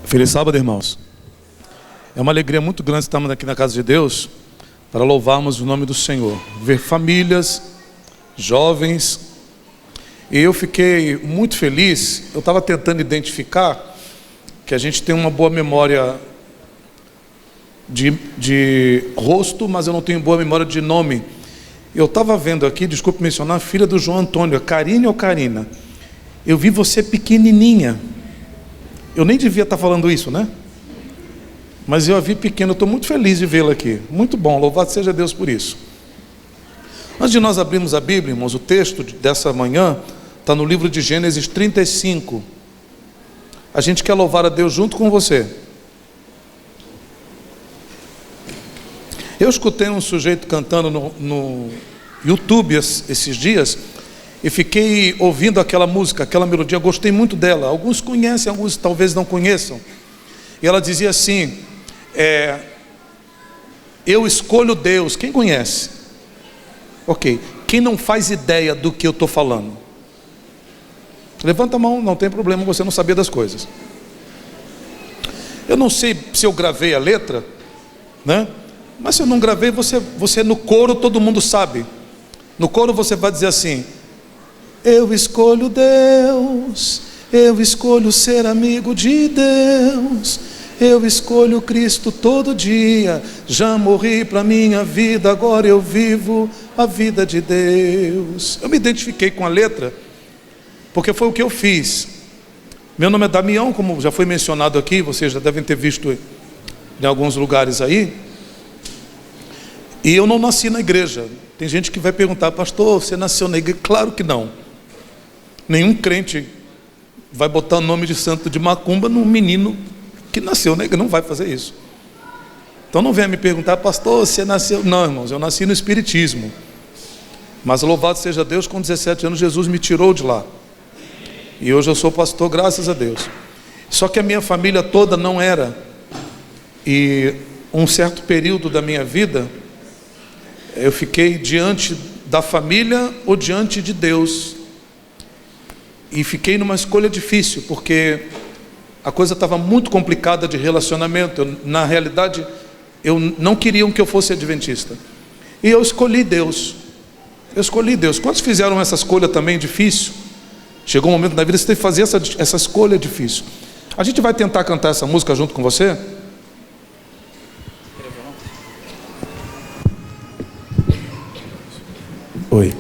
Feliz sábado, irmãos. É uma alegria muito grande estarmos aqui na casa de Deus para louvarmos o nome do Senhor, ver famílias, jovens. E eu fiquei muito feliz. Eu estava tentando identificar que a gente tem uma boa memória de rosto, mas eu não tenho boa memória de nome. Eu estava vendo aqui, desculpe mencionar, a filha do João Antônio, Karine ou Karina. Eu vi você pequenininha. Eu nem devia estar falando isso, né? Mas eu a vi pequena, eu estou muito feliz de vê-la aqui. Muito bom, louvado seja Deus por isso. Antes de nós abrirmos a Bíblia, irmãos, o texto dessa manhã está no livro de Gênesis 35. A gente quer louvar a Deus junto com você. Eu escutei um sujeito cantando no YouTube esses dias e fiquei ouvindo aquela música, aquela melodia, gostei muito dela. Alguns conhecem, alguns talvez não conheçam. E ela dizia assim, eu escolho Deus. Quem conhece? Ok. Quem não faz ideia do que eu estou falando? Levanta a mão, não tem problema você não saber das coisas. Eu não sei se eu gravei a letra, né? Mas se eu não gravei, você no coro todo mundo sabe. No coro você vai dizer assim: eu escolho Deus, eu escolho ser amigo de Deus, eu escolho Cristo todo dia, já morri para minha vida, agora eu vivo a vida de Deus. Eu me identifiquei com a letra, porque foi o que eu fiz. Meu nome é Damião, como já foi mencionado aqui, vocês já devem ter visto em alguns lugares aí. E eu não nasci na igreja. Tem gente que vai perguntar: pastor, você nasceu na igreja? Claro que não. Nenhum crente vai botar o nome de santo de macumba num menino que nasceu na igreja, não vai fazer isso. Então não venha me perguntar: pastor, você nasceu... Não, irmãos, eu nasci no Espiritismo. Mas louvado seja Deus, com 17 anos Jesus me tirou de lá. E hoje eu sou pastor, graças a Deus. Só que a minha família toda não era. E um certo período da minha vida, eu fiquei diante da família ou diante de Deus. E fiquei numa escolha difícil, porque a coisa estava muito complicada de relacionamento. Na realidade, eu não queriam que eu fosse adventista. E eu escolhi Deus. Eu escolhi Deus. Quantos fizeram essa escolha também difícil? Chegou um momento na vida que você tem que fazer essa escolha difícil. A gente vai tentar cantar essa música junto com você? Oi.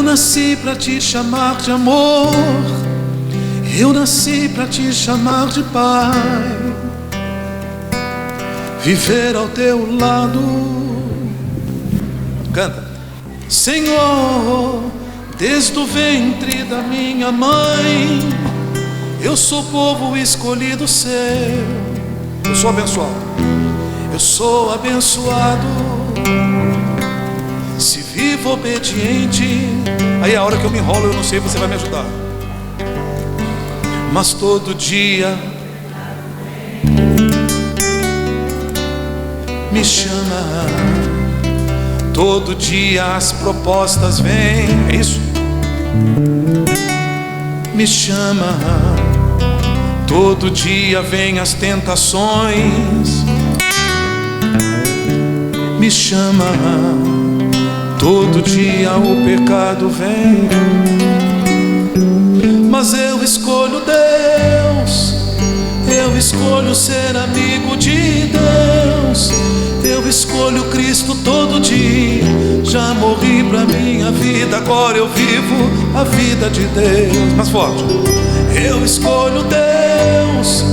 Nasci para te chamar de amor, eu nasci para te chamar de pai, viver ao teu lado. Canta. Senhor, desde o ventre da minha mãe, eu sou povo escolhido seu. Eu sou abençoado. Eu sou abençoado, se vivo obediente. Aí é a hora que eu me enrolo, eu não sei, você vai me ajudar. Mas todo dia me chama, todo dia as propostas vêm. É isso? Me chama, todo dia vem as tentações. Me chama, todo dia o pecado vem. Mas eu escolho Deus, eu escolho ser amigo de Deus, eu escolho Cristo todo dia. Já morri pra minha vida, agora eu vivo a vida de Deus. Mais forte. Eu escolho Deus,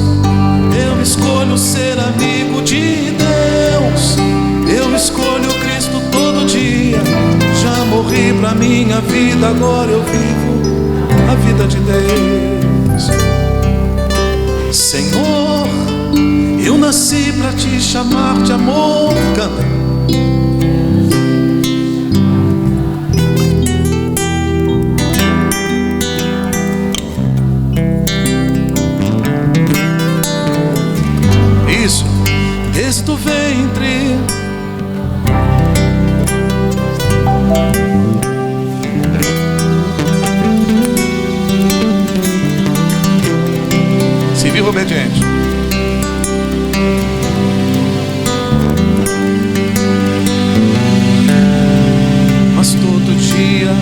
eu escolho ser amigo de Deus, eu escolho Cristo todo dia. Já morri pra minha vida, agora eu vivo a vida vida de Deus. Senhor, eu nasci para te chamar de amor. Canta. Isso, desde o ventre. Se viva obediente. Mas todo dia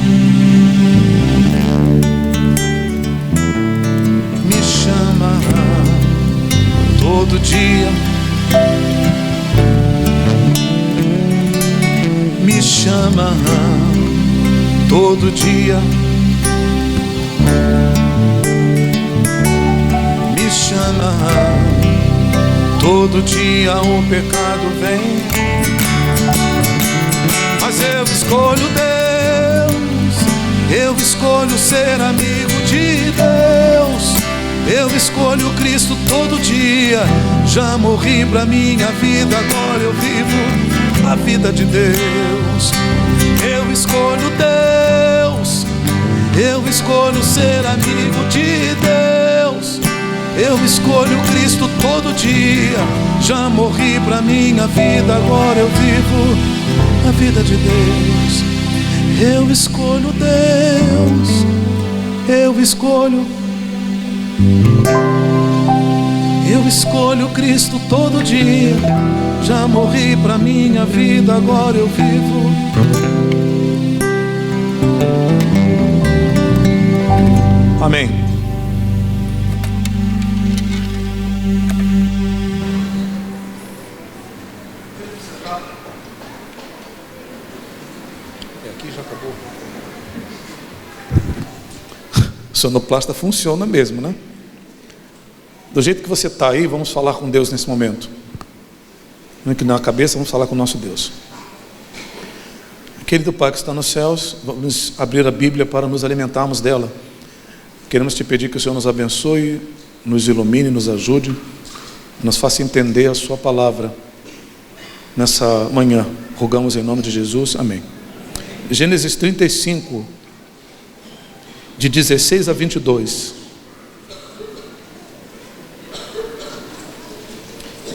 me chama, todo dia me chama, todo dia me chama, todo dia o pecado vem. Mas eu escolho Deus, eu escolho ser amigo de Deus, eu escolho Cristo todo dia. Já morri pra minha vida, agora eu vivo a vida de Deus. Eu escolho Deus, eu escolho ser amigo de Deus, eu escolho Cristo todo dia. Já morri pra minha vida, agora eu vivo a vida de Deus. Eu escolho Deus, eu escolho Cristo todo dia. Já morri pra minha vida, agora eu vivo. Amém. Aqui já acabou. O sonoplasta funciona mesmo, né? Do jeito que você está aí, vamos falar com Deus nesse momento. Não inclinar a cabeça, vamos falar com o nosso Deus. Querido Pai que está nos céus, vamos abrir a Bíblia para nos alimentarmos dela. Queremos te pedir que o Senhor nos abençoe, nos ilumine, nos ajude, nos faça entender a sua palavra nessa manhã. Rogamos em nome de Jesus, amém. Gênesis 35, de 16 a 22.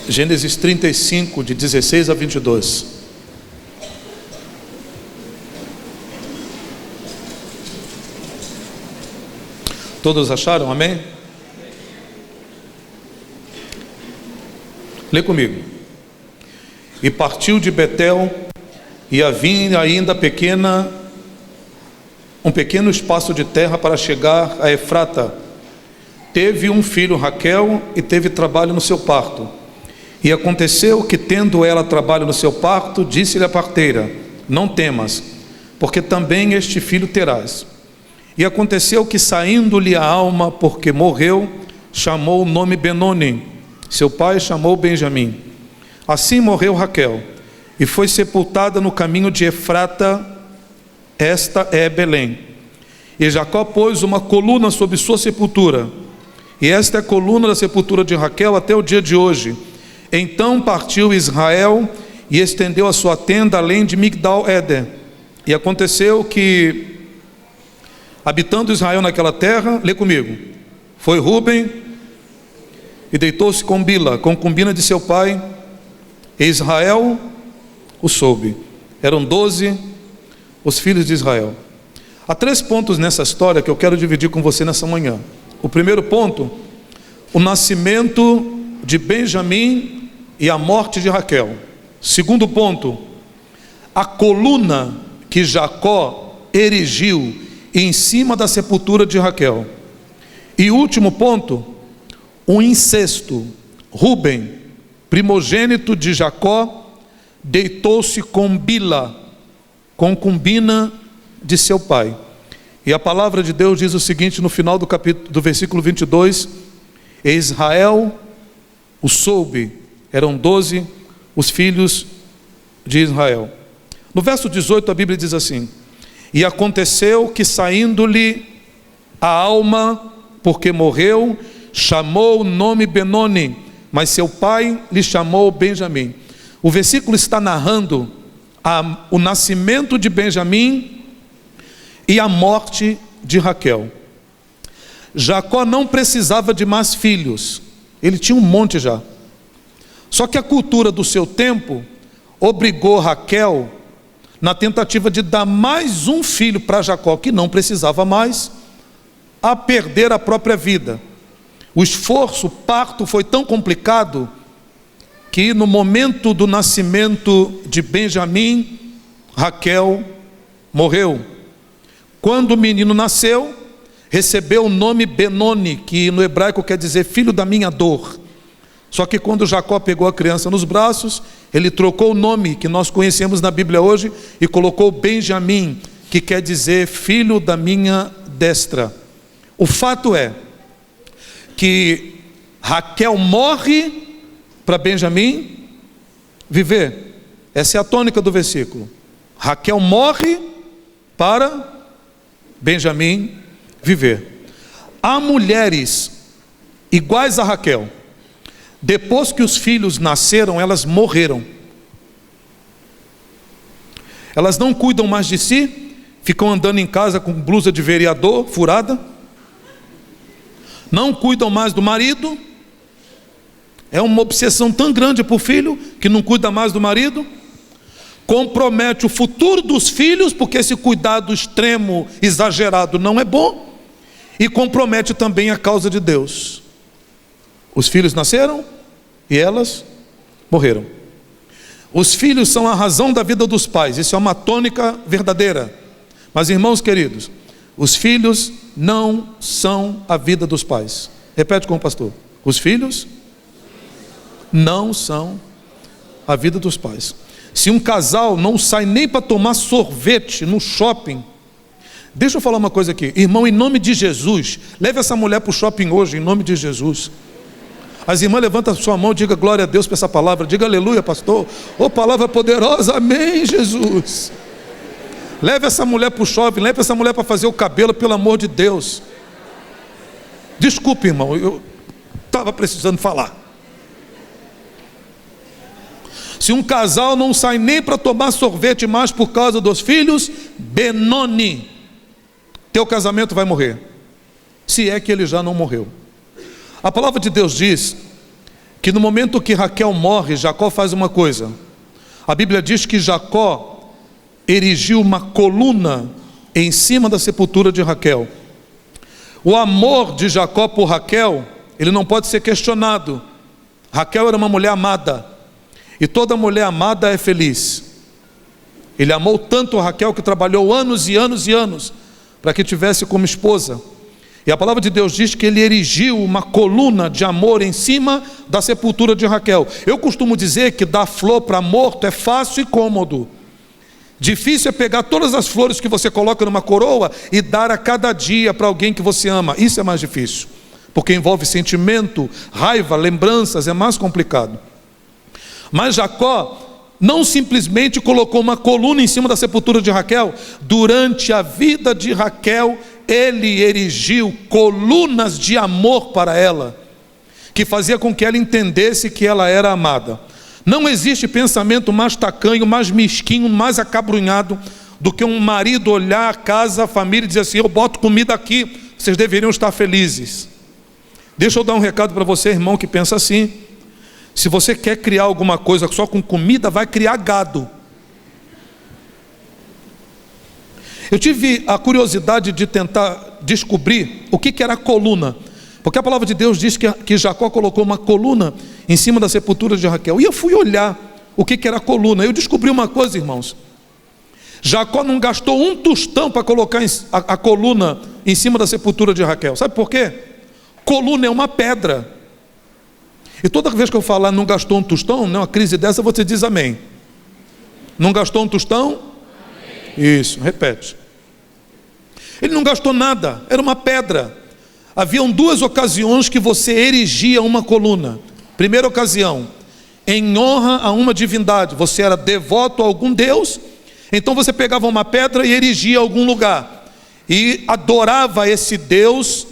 Gênesis 35, de 16 a 22. Todos acharam? Amém? Lê comigo. E partiu de Betel, e havia ainda um pequeno espaço de terra para chegar a Efrata. Teve um filho, Raquel, e teve trabalho no seu parto. E aconteceu que, tendo ela trabalho no seu parto, disse-lhe a parteira: não temas, porque também este filho terás. E aconteceu que, saindo-lhe a alma, porque morreu, chamou o nome Benoni. Seu pai chamou Benjamim. Assim morreu Raquel, e foi sepultada no caminho de Efrata, esta é Belém. E Jacó pôs uma coluna sobre sua sepultura, e esta é a coluna da sepultura de Raquel até o dia de hoje. Então partiu Israel e estendeu a sua tenda além de Migdal-Eder. E aconteceu que, habitando Israel naquela terra, lê comigo, foi Rúben e deitou-se com Bila, concubina de seu pai, e Israel o soube. Eram 12 os filhos de Israel. Há 3 pontos nessa história que eu quero dividir com você nessa manhã. O primeiro ponto, o nascimento de Benjamim e a morte de Raquel. Segundo ponto, a coluna que Jacó erigiu em cima da sepultura de Raquel. E último ponto, um incesto. Rúben, primogênito de Jacó, deitou-se com Bila, concubina de seu pai. E a palavra de Deus diz o seguinte no final do versículo 22: e Israel o soube. Eram 12 os filhos de Israel. No verso 18 a Bíblia diz assim: e aconteceu que, saindo-lhe A alma, porque morreu, chamou o nome Benoni, mas seu pai lhe chamou Benjamim. O versículo está narrando o nascimento de Benjamim e a morte de Raquel. Jacó não precisava de mais filhos, ele tinha um monte já. Só que a cultura do seu tempo obrigou Raquel, na tentativa de dar mais um filho para Jacó, que não precisava mais, a perder a própria vida. O esforço, o parto foi tão complicado, que no momento do nascimento de Benjamim, Raquel morreu. Quando o menino nasceu, recebeu o nome Benoni, que no hebraico quer dizer filho da minha dor. Só que quando Jacó pegou a criança nos braços, ele trocou o nome que nós conhecemos na Bíblia hoje e colocou Benjamim, que quer dizer filho da minha destra. O fato é que Raquel morre para Benjamim viver. Essa é a tônica do versículo. Raquel morre para Benjamim viver. Há mulheres iguais a Raquel. Depois que os filhos nasceram, elas morreram. Elas não cuidam mais de si, ficam andando em casa com blusa de vereador furada, não cuidam mais do marido. É uma obsessão tão grande para o filho, que não cuida mais do marido. Compromete o futuro dos filhos, porque esse cuidado extremo, exagerado, não é bom. E compromete também a causa de Deus. Os filhos nasceram e elas morreram. Os filhos são a razão da vida dos pais. Isso é uma tônica verdadeira. Mas, irmãos queridos, os filhos não são a vida dos pais. Repete com o pastor. Os filhos não são a vida dos pais. Se um casal não sai nem para tomar sorvete no shopping, deixa eu falar uma coisa aqui, irmão, em nome de Jesus, leve essa mulher para o shopping hoje, em nome de Jesus. As irmãs, levanta a sua mão, diga glória a Deus por essa palavra, diga aleluia, pastor. Oh, palavra poderosa, amém, Jesus. Leve essa mulher para o shopping, leve essa mulher para fazer o cabelo, pelo amor de Deus. Desculpe, irmão, eu estava precisando falar. Se um casal não sai nem para tomar sorvete mais por causa dos filhos, Benoni, teu casamento vai morrer, se é que ele já não morreu. A palavra de Deus diz que no momento que Raquel morre, Jacó faz uma coisa. A Bíblia diz que Jacó erigiu uma coluna em cima da sepultura de Raquel. O amor de Jacó por Raquel, ele não pode ser questionado. Raquel era uma mulher amada, e toda mulher amada é feliz. Ele amou tanto a Raquel que trabalhou anos e anos e anos para que tivesse como esposa. E a palavra de Deus diz que ele erigiu uma coluna de amor em cima da sepultura de Raquel. Eu costumo dizer que dar flor para morto é fácil e cômodo. Difícil é pegar todas as flores que você coloca numa coroa e dar a cada dia para alguém que você ama. Isso é mais difícil, porque envolve sentimento, raiva, lembranças, é mais complicado. Mas Jacó não simplesmente colocou uma coluna em cima da sepultura de Raquel. Durante a vida de Raquel, ele erigiu colunas de amor para ela, que fazia com que ela entendesse que ela era amada. Não existe pensamento mais tacanho, mais mesquinho, mais acabrunhado do que um marido olhar a casa, a família e dizer assim: eu boto comida aqui, vocês deveriam estar felizes. Deixa eu dar um recado para você, irmão, que pensa assim: se você quer criar alguma coisa só com comida, vai criar gado. Eu tive a curiosidade de tentar descobrir o que era a coluna, porque a palavra de Deus diz que Jacó colocou uma coluna em cima da sepultura de Raquel. E eu fui olhar o que era a coluna. Eu descobri uma coisa, irmãos: Jacó não gastou um tostão para colocar a coluna em cima da sepultura de Raquel. Sabe por quê? Coluna é uma pedra. E toda vez que eu falar não gastou um tostão, numa crise dessa você diz amém. Não gastou um tostão? Isso, repete. Ele não gastou nada, era uma pedra. Haviam duas ocasiões que você erigia uma coluna. Primeira ocasião, em honra a uma divindade. Você era devoto a algum Deus, então você pegava uma pedra e erigia algum lugar. e adorava esse Deus,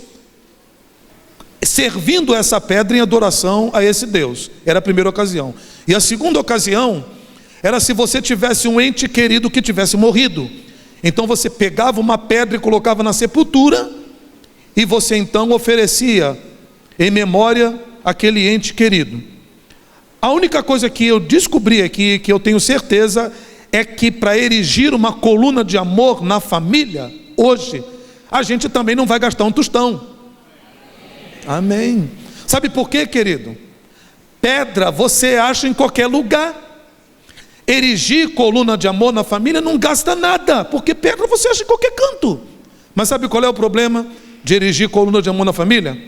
servindo essa pedra em adoração a esse Deus. Era a primeira ocasião. E a segunda ocasião era se você tivesse um ente querido que tivesse morrido. Então você pegava uma pedra e colocava na sepultura, e você então oferecia em memória aquele ente querido. A única coisa que eu descobri aqui, que eu tenho certeza, é que para erigir uma coluna de amor na família, hoje, a gente também não vai gastar um tostão. Amém. Sabe por quê, querido? Pedra você acha em qualquer lugar. Erigir coluna de amor na família não gasta nada, porque pedra você acha em qualquer canto. Mas sabe qual é o problema de erigir coluna de amor na família?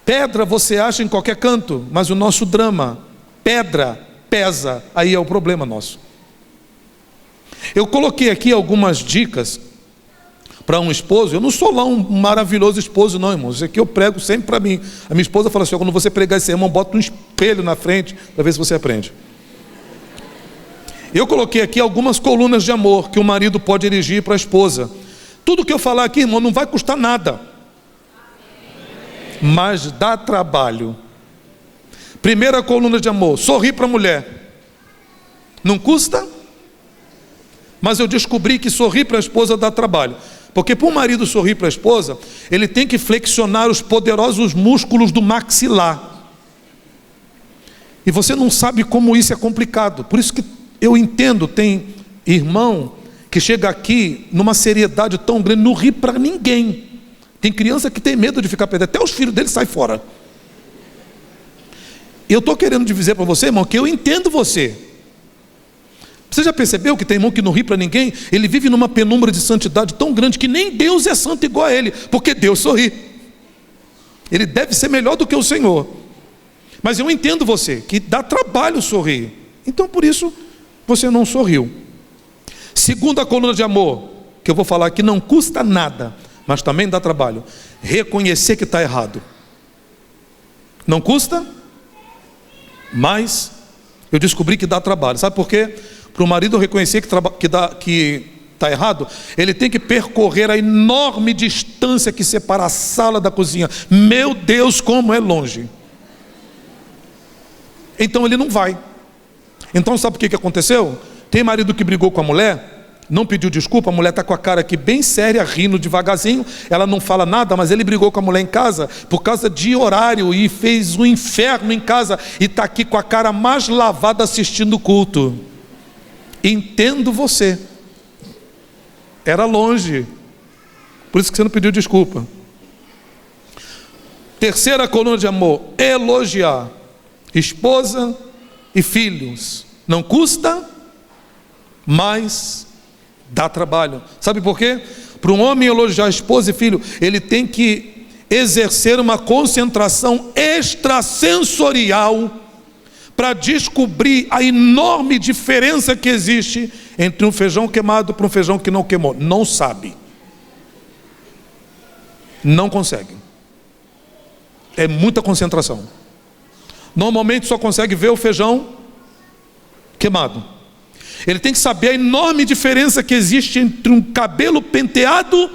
Pedra você acha em qualquer canto, mas o nosso drama, pedra pesa, aí é o problema nosso. Eu coloquei aqui algumas dicas para um esposo. Eu não sou lá um maravilhoso esposo não, irmãos. Isso aqui eu prego sempre para mim. A minha esposa fala assim: quando você pregar esse sermão, bota um espelho na frente para ver se você aprende. Eu coloquei aqui algumas colunas de amor que o marido pode erigir para a esposa. Tudo que eu falar aqui, irmão, não vai custar nada, mas dá trabalho. Primeira coluna de amor: sorrir para a mulher. Não custa, mas eu descobri que sorrir para a esposa dá trabalho. Porque para o marido sorrir para a esposa, ele tem que flexionar os poderosos músculos do maxilar. E você não sabe como isso é complicado. Por isso que eu entendo, tem irmão que chega aqui numa seriedade tão grande, não ri para ninguém. Tem criança que tem medo de ficar perto, até os filhos dele saem fora. Eu estou querendo dizer para você, irmão, que eu entendo você. Você já percebeu que tem irmão que não ri para ninguém? Ele vive numa penumbra de santidade tão grande que nem Deus é santo igual a ele, porque Deus sorri. Ele deve ser melhor do que o Senhor. Mas eu entendo você, que dá trabalho sorrir. Então por isso você não sorriu. Segunda coluna de amor, que eu vou falar aqui, não custa nada, mas também dá trabalho: reconhecer que está errado. Não custa, mas eu descobri que dá trabalho. Sabe por quê? Para o marido reconhecer que está errado, ele tem que percorrer a enorme distância que separa a sala da cozinha. Meu Deus, como é longe. Então ele não vai. Então sabe o que aconteceu? Tem marido que brigou com a mulher, não pediu desculpa, a mulher está com a cara aqui bem séria, rindo devagarzinho, ela não fala nada, mas ele brigou com a mulher em casa por causa de horário e fez um inferno em casa, e está aqui com a cara mais lavada assistindo o culto. Entendo você, era longe, por isso que você não pediu desculpa. Terceira coluna de amor: elogiar esposa e filhos. Não custa, mas dá trabalho. Sabe por quê? Para um homem elogiar esposa e filho, ele tem que exercer uma concentração extrasensorial para descobrir a enorme diferença que existe entre um feijão queimado para um feijão que não queimou. Não sabe, não consegue. É muita concentração. Normalmente só consegue ver o feijão queimado. Ele tem que saber a enorme diferença que existe entre um cabelo penteado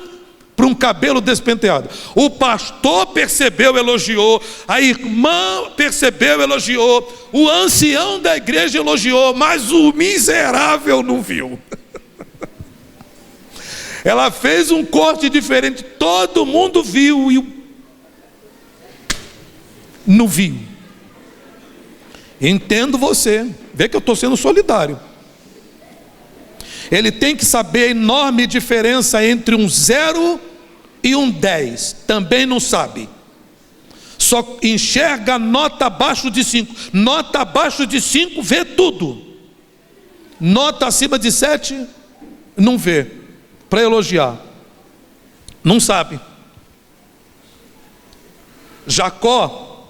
para um cabelo despenteado. O pastor percebeu, elogiou. A irmã percebeu, elogiou. O ancião da igreja elogiou. Mas o miserável não viu. Ela fez um corte diferente. Todo mundo viu e não viu. Entendo você. Vê que eu estou sendo solidário. Ele tem que saber a enorme diferença entre um 0 e um 10. Também não sabe. Só enxerga nota abaixo de 5. Nota abaixo de 5 vê tudo. Nota acima de 7 não vê. Para elogiar, não sabe. Jacó,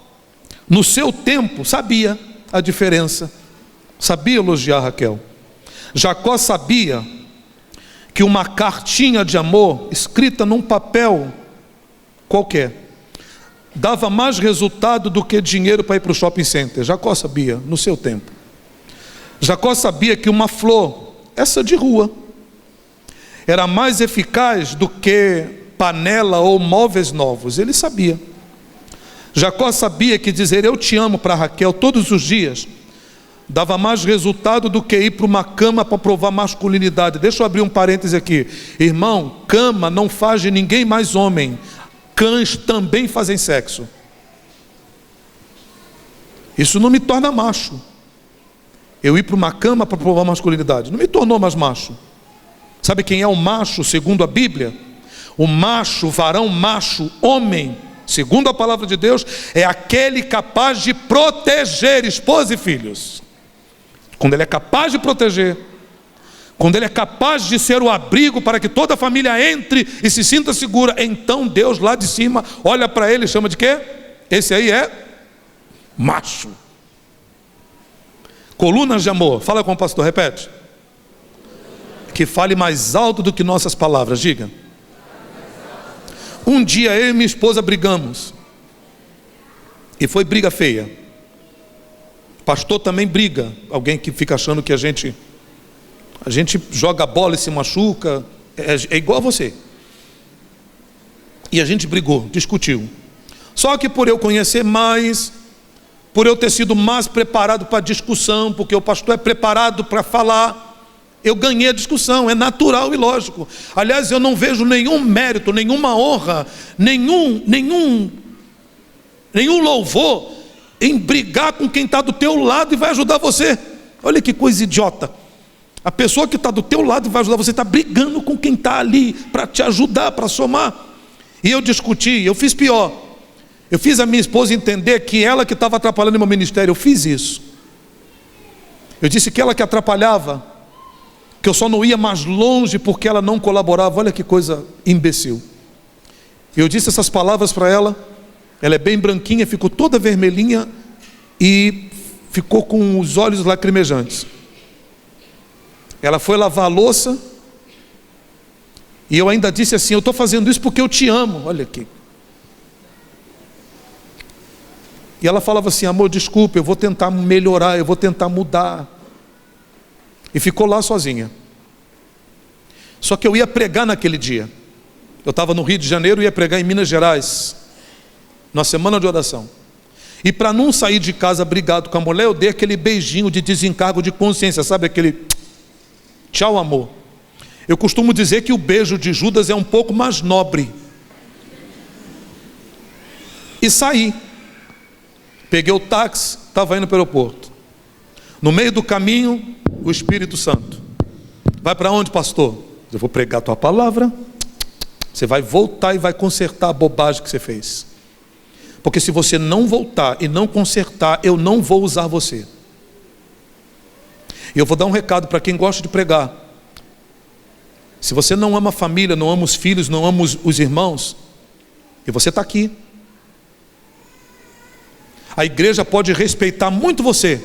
no seu tempo, sabia a diferença. Sabia elogiar Raquel. Jacó sabia que uma cartinha de amor escrita num papel qualquer dava mais resultado do que dinheiro para ir para o shopping center. Jacó sabia no seu tempo. Jacó sabia que uma flor, essa de rua, era mais eficaz do que panela ou móveis novos. Ele sabia. Jacó sabia que dizer eu te amo para Raquel todos os dias dava mais resultado do que ir para uma cama para provar masculinidade. Deixa eu abrir um parêntese aqui. Irmão, cama não faz de ninguém mais homem. Cães também fazem sexo. Isso não me torna macho. Eu ir para uma cama para provar masculinidade não me tornou mais macho. Sabe quem é o macho segundo a Bíblia? O macho, varão macho, homem, segundo a palavra de Deus, é aquele capaz de proteger esposa e filhos. Quando ele é capaz de proteger, quando ele é capaz de ser o abrigo para que toda a família entre e se sinta segura, então Deus lá de cima olha para ele e chama de quê? Esse aí é macho. Colunas de amor. Fala com o pastor, repete. Que fale mais alto do que nossas palavras, diga. Um dia eu e minha esposa brigamos. E foi briga feia. Pastor também briga. Alguém que fica achando que a gente joga bola e se machuca. É igual a você. E a gente brigou, discutiu. Só que por eu conhecer mais, por eu ter sido mais preparado para a discussão, porque o pastor é preparado para falar, eu ganhei a discussão, é natural e lógico. Aliás, eu não vejo nenhum mérito, nenhuma honra, nenhum louvor em brigar com quem está do teu lado e vai ajudar você. Olha que coisa idiota. A pessoa que está do teu lado e vai ajudar você está brigando com quem está ali para te ajudar, para somar. E eu discuti, eu fiz pior. Eu fiz a minha esposa entender que ela que estava atrapalhando o meu ministério. Eu fiz isso. Eu disse que ela que atrapalhava, que eu só não ia mais longe porque ela não colaborava. Olha que coisa imbecil. Eu disse essas palavras para ela. Ela é bem branquinha, ficou toda vermelhinha e ficou com os olhos lacrimejantes. Ela foi lavar a louça e eu ainda disse assim: eu estou fazendo isso porque eu te amo. Olha aqui. E ela falava assim: amor, desculpa, eu vou tentar melhorar, eu vou tentar mudar. E ficou lá sozinha. Só que eu ia pregar naquele dia. Eu estava no Rio de Janeiro e ia pregar em Minas Gerais, na semana de oração. E para não sair de casa brigado com a mulher, eu dei aquele beijinho de desencargo de consciência, sabe aquele tchau amor. Eu costumo dizer que o beijo de Judas é um pouco mais nobre. E saí. Peguei o táxi, estava indo para o aeroporto. No meio do caminho, o Espírito Santo: vai para onde, pastor? Eu vou pregar a tua palavra. Você vai voltar e vai consertar a bobagem que você fez. Porque se você não voltar e não consertar, eu não vou usar você. E eu vou dar um recado para quem gosta de pregar. Se você não ama a família, não ama os filhos, não ama os irmãos, e você está aqui, a igreja pode respeitar muito você,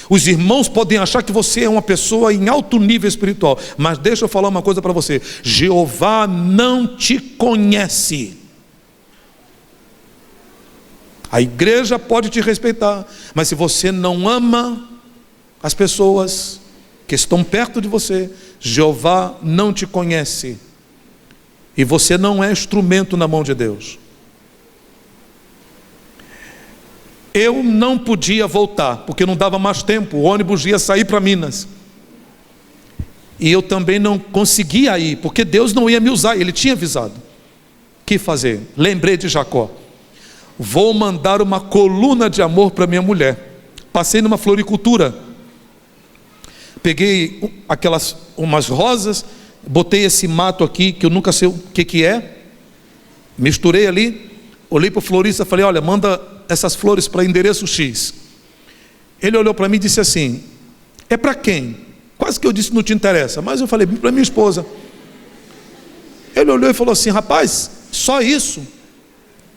os irmãos podem achar que você é uma pessoa em alto nível espiritual, mas deixa eu falar uma coisa para você: Jeová não te conhece. A igreja pode te respeitar, mas se você não ama as pessoas que estão perto de você, Jeová não te conhece, e você não é instrumento na mão de Deus. Eu não podia voltar, porque não dava mais tempo, o ônibus ia sair para Minas, e eu também não conseguia ir, porque Deus não ia me usar, Ele tinha avisado. O que fazer? Lembrei de Jacó: vou mandar uma coluna de amor para minha mulher. Passei numa floricultura, peguei umas rosas, botei esse mato aqui, que eu nunca sei o que é, misturei ali, olhei para o florista e falei: olha, manda essas flores para endereço X. Ele olhou para mim e disse assim: é para quem? Quase que eu disse: não te interessa, mas eu falei: para minha esposa. Ele olhou e falou assim: rapaz, só isso?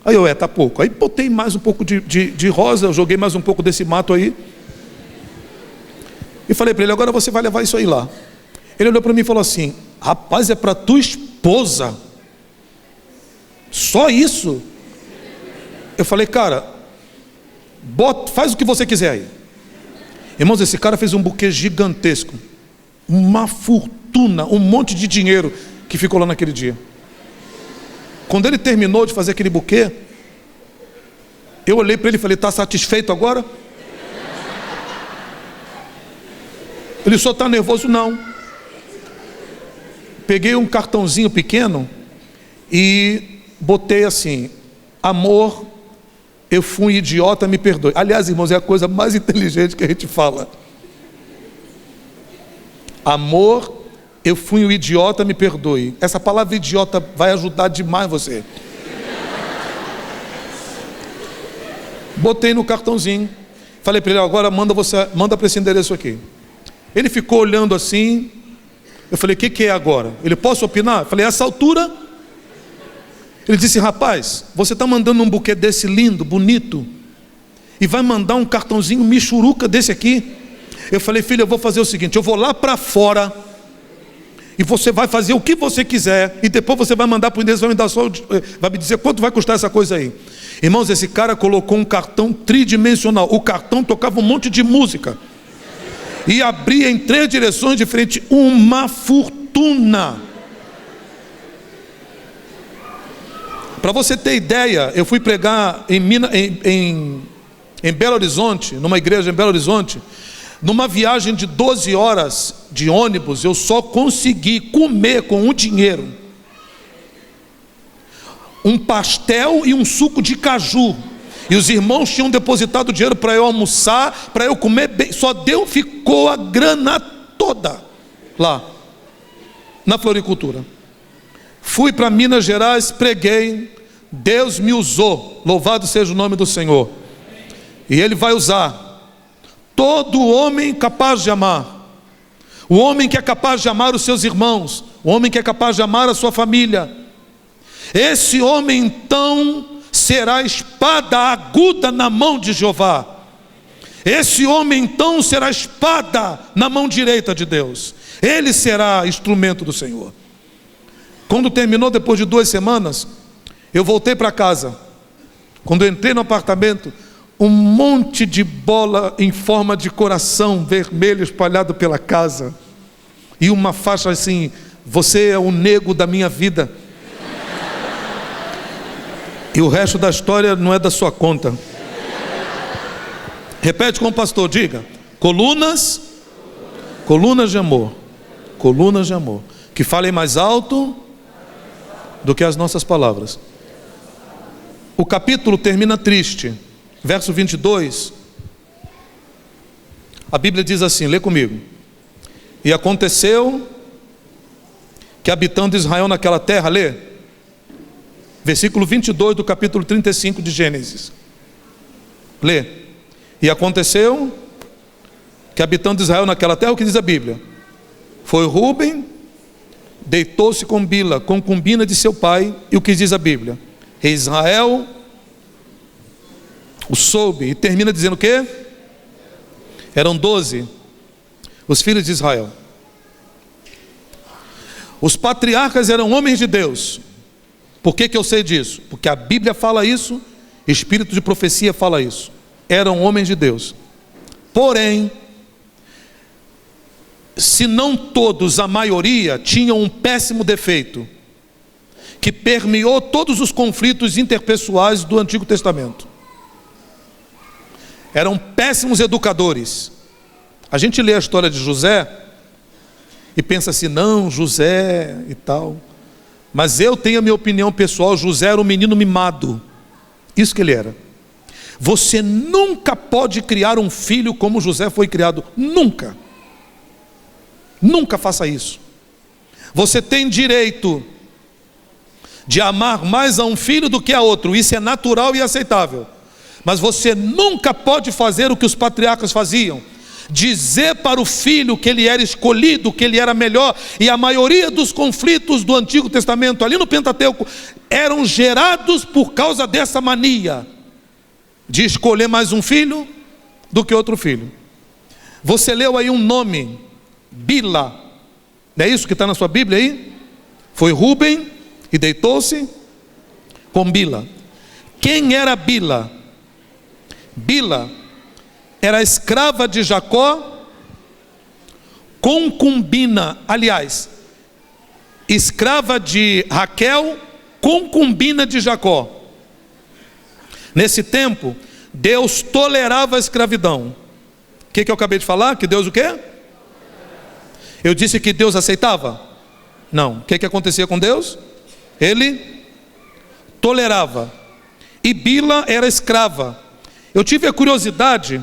Aí eu: tá pouco. Aí botei mais um pouco de rosa, eu joguei mais um pouco desse mato aí, e falei para ele: agora você vai levar isso aí lá. Ele olhou para mim e falou assim: rapaz, é para tua esposa? Só isso? Eu falei: cara, faz o que você quiser aí. Irmãos, esse cara fez um buquê gigantesco, uma fortuna fortuna, um monte de dinheiro que ficou lá naquele dia. Quando ele terminou de fazer aquele buquê, eu olhei para ele e falei: está satisfeito agora? Ele só está nervoso? Não. Peguei um cartãozinho pequeno e botei assim: amor, eu fui um idiota, me perdoe. Aliás, irmãos, é a coisa mais inteligente que a gente fala. Amor, eu fui um idiota, me perdoe. Essa palavra idiota vai ajudar demais você. Botei no cartãozinho. Falei para ele: agora manda para esse endereço aqui. Ele ficou olhando assim. Eu falei: o que é agora? Ele: posso opinar? Eu falei: essa altura. Ele disse: rapaz, você está mandando um buquê desse lindo, bonito, e vai mandar um cartãozinho michuruca desse aqui? Eu falei: filho, eu vou fazer o seguinte, eu vou lá para fora, e você vai fazer o que você quiser, e depois você vai mandar para o endereço, vai me dizer quanto vai custar essa coisa aí. Irmãos, esse cara colocou um cartão tridimensional. O cartão tocava um monte de música e abria em 3 direções diferentes. Uma fortuna. Para você ter ideia, eu fui pregar em Belo Horizonte, numa igreja em Belo Horizonte. Numa viagem de 12 horas de ônibus, eu só consegui comer com o dinheiro um pastel e um suco de caju. E os irmãos tinham depositado dinheiro para eu almoçar, para eu comer bem. Ficou a grana toda lá, na floricultura. Fui para Minas Gerais, preguei. Deus me usou, louvado seja o nome do Senhor. E Ele vai usar todo homem capaz de amar, o homem que é capaz de amar os seus irmãos, o homem que é capaz de amar a sua família. Esse homem então será espada aguda na mão de Jeová. Esse homem então será espada na mão direita de Deus. Ele será instrumento do Senhor. Quando terminou, depois de 2 semanas, eu voltei para casa. Quando eu entrei no apartamento, um monte de bola em forma de coração vermelho espalhado pela casa, e uma faixa assim: você é o nego da minha vida. E o resto da história não é da sua conta. Repete com o pastor, diga: colunas, colunas de amor, colunas de amor, que falem mais alto do que as nossas palavras. O capítulo termina triste. Verso 22, a Bíblia diz assim, lê comigo: e aconteceu que, habitando Israel naquela terra, lê, versículo 22 do capítulo 35 de Gênesis, lê, e aconteceu que, habitando Israel naquela terra, o que diz a Bíblia? Foi Rúben, deitou-se com Bila, concubina de seu pai, e o que diz a Bíblia? Israel o soube, e termina dizendo o quê? Eram 12 os filhos de Israel. Os patriarcas eram homens de Deus. Por que eu sei disso? Porque a Bíblia fala isso, espírito de profecia fala isso. Eram homens de Deus. Porém, se não todos, a maioria, tinham um péssimo defeito que permeou todos os conflitos interpessoais do Antigo Testamento. Eram péssimos educadores. A gente lê a história de José e pensa assim: não, José e tal. Mas eu tenho a minha opinião pessoal: José era um menino mimado. Isso que ele era. Você nunca pode criar um filho como José foi criado. Nunca. Nunca faça isso. Você tem direito de amar mais a um filho do que a outro. Isso é natural e aceitável. Mas você nunca pode fazer o que os patriarcas faziam: dizer para o filho que ele era escolhido, que ele era melhor. E a maioria dos conflitos do Antigo Testamento, ali no Pentateuco, eram gerados por causa dessa mania de escolher mais um filho do que outro filho. Você leu aí um nome, Bila, não é isso que está na sua Bíblia aí? Foi Rúben e deitou-se com Bila. Quem era Bila? Bila era escrava de Jacó, concubina, aliás, escrava de Raquel, concubina de Jacó. Nesse tempo, Deus tolerava a escravidão. O que eu acabei de falar? Que Deus o quê? Eu disse que Deus aceitava? Não. O que acontecia com Deus? Ele tolerava. E Bila era escrava. Eu tive a curiosidade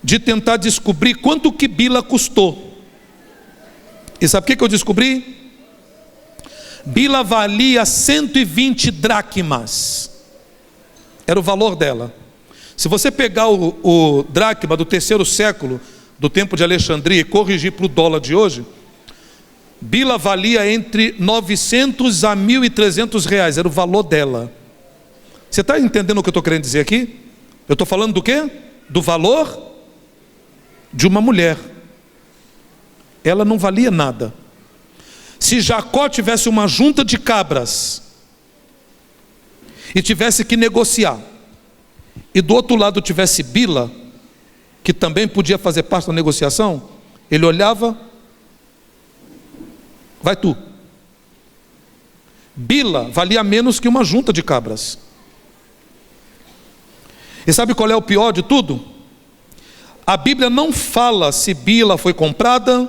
de tentar descobrir quanto que Bila custou. E sabe o que eu descobri? Bila valia 120 dracmas. Era o valor dela. Se você pegar o dracma do 3º século, do tempo de Alexandria, e corrigir para o dólar de hoje, Bila valia entre 900 a 1.300 reais. Era o valor dela. Você está entendendo o que eu estou querendo dizer aqui? Eu estou falando do quê? Do valor de uma mulher. Ela não valia nada. Se Jacó tivesse uma junta de cabras e tivesse que negociar, e do outro lado tivesse Bila, que também podia fazer parte da negociação, ele olhava, vai tu. Bila valia menos que uma junta de cabras. E sabe qual é o pior de tudo? A Bíblia não fala se Bila foi comprada,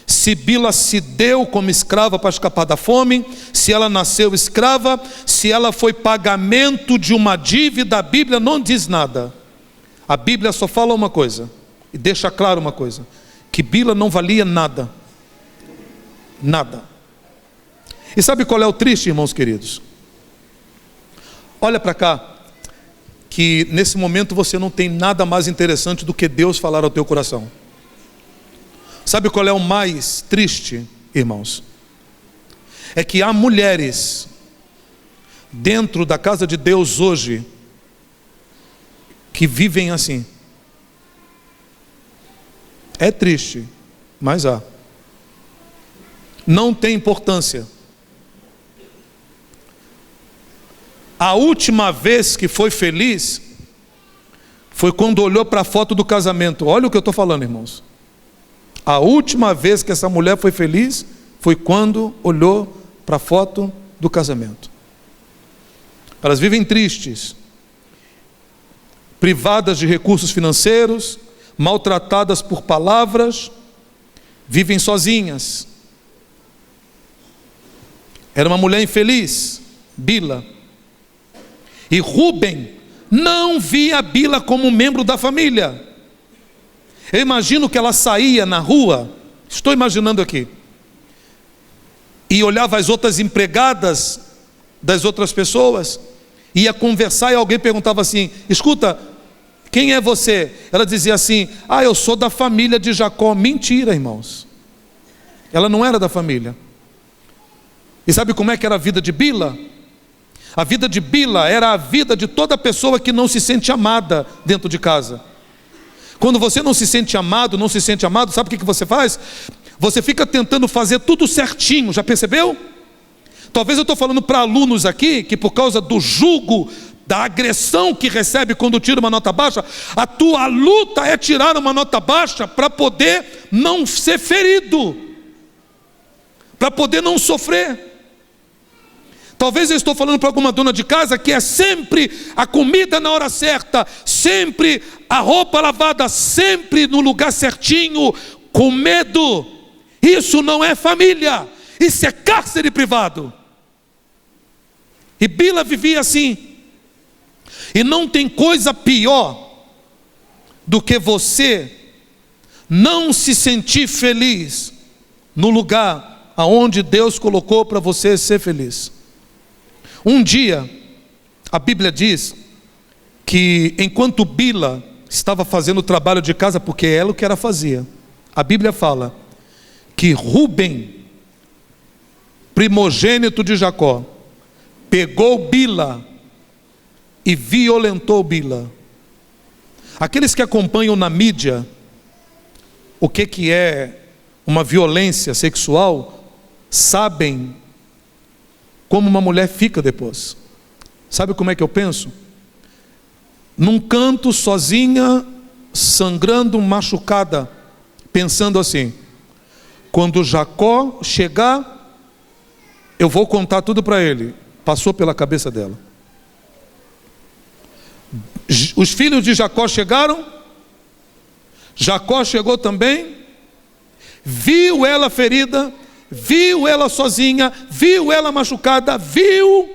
se Bila se deu como escrava para escapar da fome, se ela nasceu escrava, se ela foi pagamento de uma dívida. A Bíblia não diz nada. A Bíblia só fala uma coisa, e deixa claro uma coisa, que Bila não valia nada. Nada. E sabe qual é o triste, irmãos queridos? Olha para cá, que nesse momento você não tem nada mais interessante do que Deus falar ao teu coração. Sabe qual é o mais triste, irmãos? É que há mulheres dentro da casa de Deus hoje que vivem assim. É triste, mas há. Não tem importância. A última vez que foi feliz foi quando olhou para a foto do casamento. Olha o que eu estou falando, irmãos. A última vez que essa mulher foi feliz foi quando olhou para a foto do casamento. Elas vivem tristes, privadas de recursos financeiros, maltratadas por palavras, vivem sozinhas. Era uma mulher infeliz, Bila. E Rúben não via Bila como membro da família. Eu imagino que ela saía na rua, estou imaginando aqui, e olhava as outras empregadas das outras pessoas, ia conversar e alguém perguntava assim: escuta, quem é você? Ela dizia assim: eu sou da família de Jacó. Mentira, irmãos. Ela não era da família. E sabe como é que era a vida de Bila? A vida de Bila era a vida de toda pessoa que não se sente amada dentro de casa. Quando você não se sente amado, sabe o que você faz? Você fica tentando fazer tudo certinho, já percebeu? Talvez eu estou falando para alunos aqui, que por causa do jugo, da agressão que recebe quando tira uma nota baixa, a tua luta é tirar uma nota baixa para poder não ser ferido, para poder não sofrer. Talvez eu estou falando para alguma dona de casa que é sempre a comida na hora certa, sempre a roupa lavada, sempre no lugar certinho, com medo. Isso não é família, isso é cárcere privado. E Bila vivia assim. E não tem coisa pior do que você não se sentir feliz no lugar aonde Deus colocou para você ser feliz. Um dia, a Bíblia diz que enquanto Bila estava fazendo o trabalho de casa, porque é ela o que ela fazia, a Bíblia fala que Rúben, primogênito de Jacó, pegou Bila e violentou Bila. Aqueles que acompanham na mídia o que é uma violência sexual, sabem como uma mulher fica depois. Sabe como é que eu penso? Num canto, sozinha, sangrando, machucada, pensando assim: quando Jacó chegar, eu vou contar tudo para ele. Passou pela cabeça dela. Os filhos de Jacó chegaram, Jacó chegou também, viu ela ferida, viu ela sozinha, viu ela machucada, viu.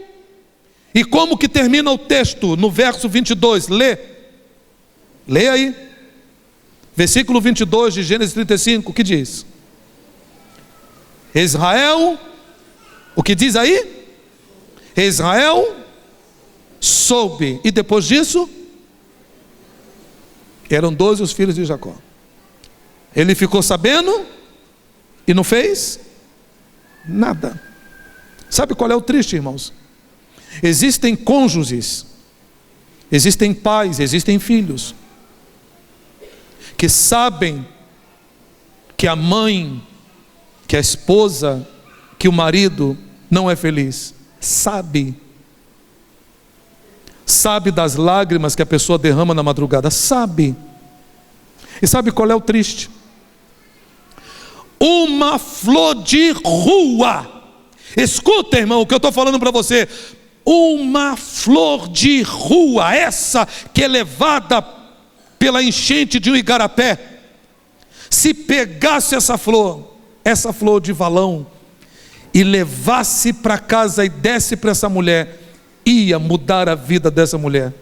E como que termina o texto no verso 22? Lê aí, versículo 22 de Gênesis 35, o que diz? Israel, o que diz aí? Israel soube, e depois disso, eram 12 os filhos de Jacó. Ele ficou sabendo e não fez nada. Sabe qual é o triste, irmãos? Existem cônjuges, existem pais, existem filhos que sabem que a mãe, que a esposa, que o marido não é feliz. Sabe das lágrimas que a pessoa derrama na madrugada, sabe. E sabe qual é o triste? Uma flor de rua, escuta, irmão, o que eu estou falando para você. Uma flor de rua, essa que é levada pela enchente de um igarapé, se pegasse essa flor de valão, e levasse para casa e desse para essa mulher, ia mudar a vida dessa mulher.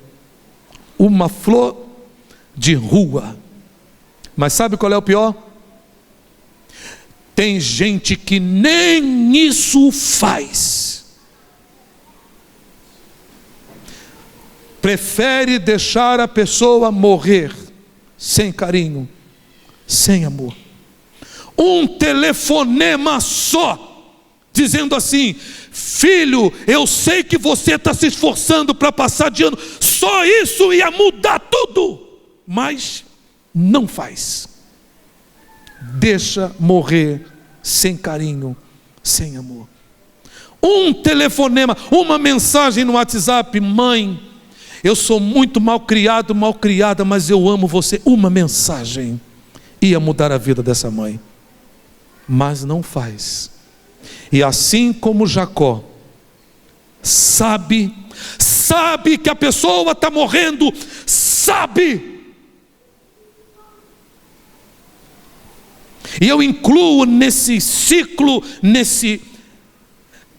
Uma flor de rua. Mas sabe qual é o pior? Tem gente que nem isso faz. Prefere deixar a pessoa morrer sem carinho, sem amor. Um telefonema só, dizendo assim: filho, eu sei que você está se esforçando para passar de ano, só isso ia mudar tudo, mas não faz. Deixa morrer sem carinho, sem amor. Um telefonema, uma mensagem no WhatsApp: mãe, eu sou muito mal criado, mal criada, mas eu amo você. Uma mensagem ia mudar a vida dessa mãe, mas não faz. E assim como Jacó sabe que a pessoa está morrendo, sabe. E eu incluo nesse ciclo,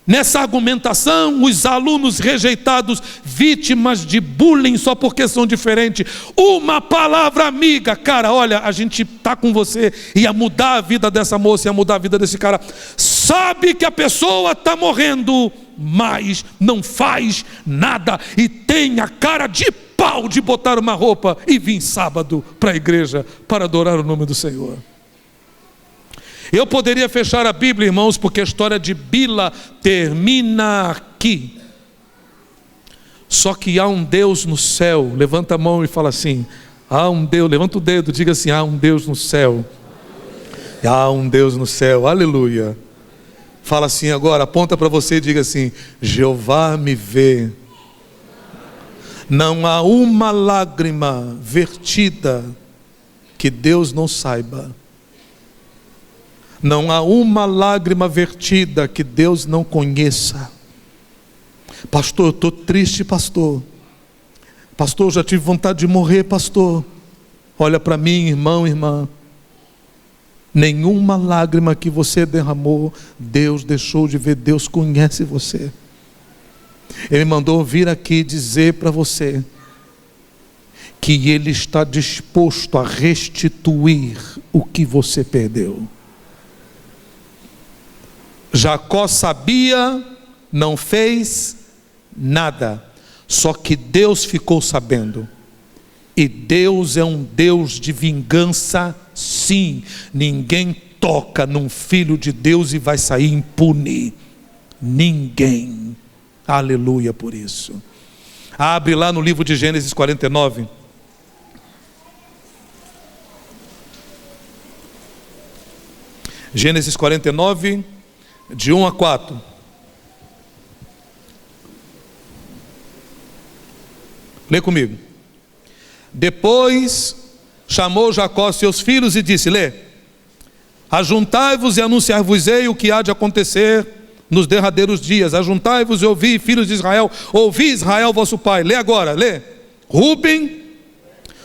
nessa argumentação, os alunos rejeitados, vítimas de bullying só porque são diferentes. Uma palavra amiga: cara, olha, a gente está com você, ia mudar a vida dessa moça, ia mudar a vida desse cara. Sabe que a pessoa está morrendo, mas não faz nada, e tem a cara de pau de botar uma roupa e vir sábado para a igreja para adorar o nome do Senhor. Eu poderia fechar a Bíblia, irmãos, porque a história de Bila termina aqui. Só que há um Deus no céu. Levanta a mão e fala assim: há um Deus, levanta o dedo, diga assim: há um Deus no céu. Há um Deus no céu, aleluia. Fala assim agora, aponta para você e diga assim: Jeová me vê. Não há uma lágrima vertida que Deus não saiba. Não há uma lágrima vertida que Deus não conheça. Pastor, eu estou triste, pastor. Pastor, eu já tive vontade de morrer, pastor. Olha para mim, irmão, irmã. Nenhuma lágrima que você derramou, Deus deixou de ver. Deus conhece você. Ele mandou vir aqui dizer para você que Ele está disposto a restituir o que você perdeu. Jacó sabia, não fez nada, só que Deus ficou sabendo. E Deus é um Deus de vingança, sim. Ninguém toca num filho de Deus e vai sair impune. Ninguém. Aleluia por isso. Abre lá no livro de Gênesis 49. Gênesis 49, de 1 a 4. Lê comigo. Depois chamou Jacó seus filhos e disse: lê. Ajuntai-vos e anunciar-vos-ei o que há de acontecer nos derradeiros dias. Ajuntai-vos e ouvi, filhos de Israel, ouvi Israel vosso pai. Lê agora, lê. Rúben,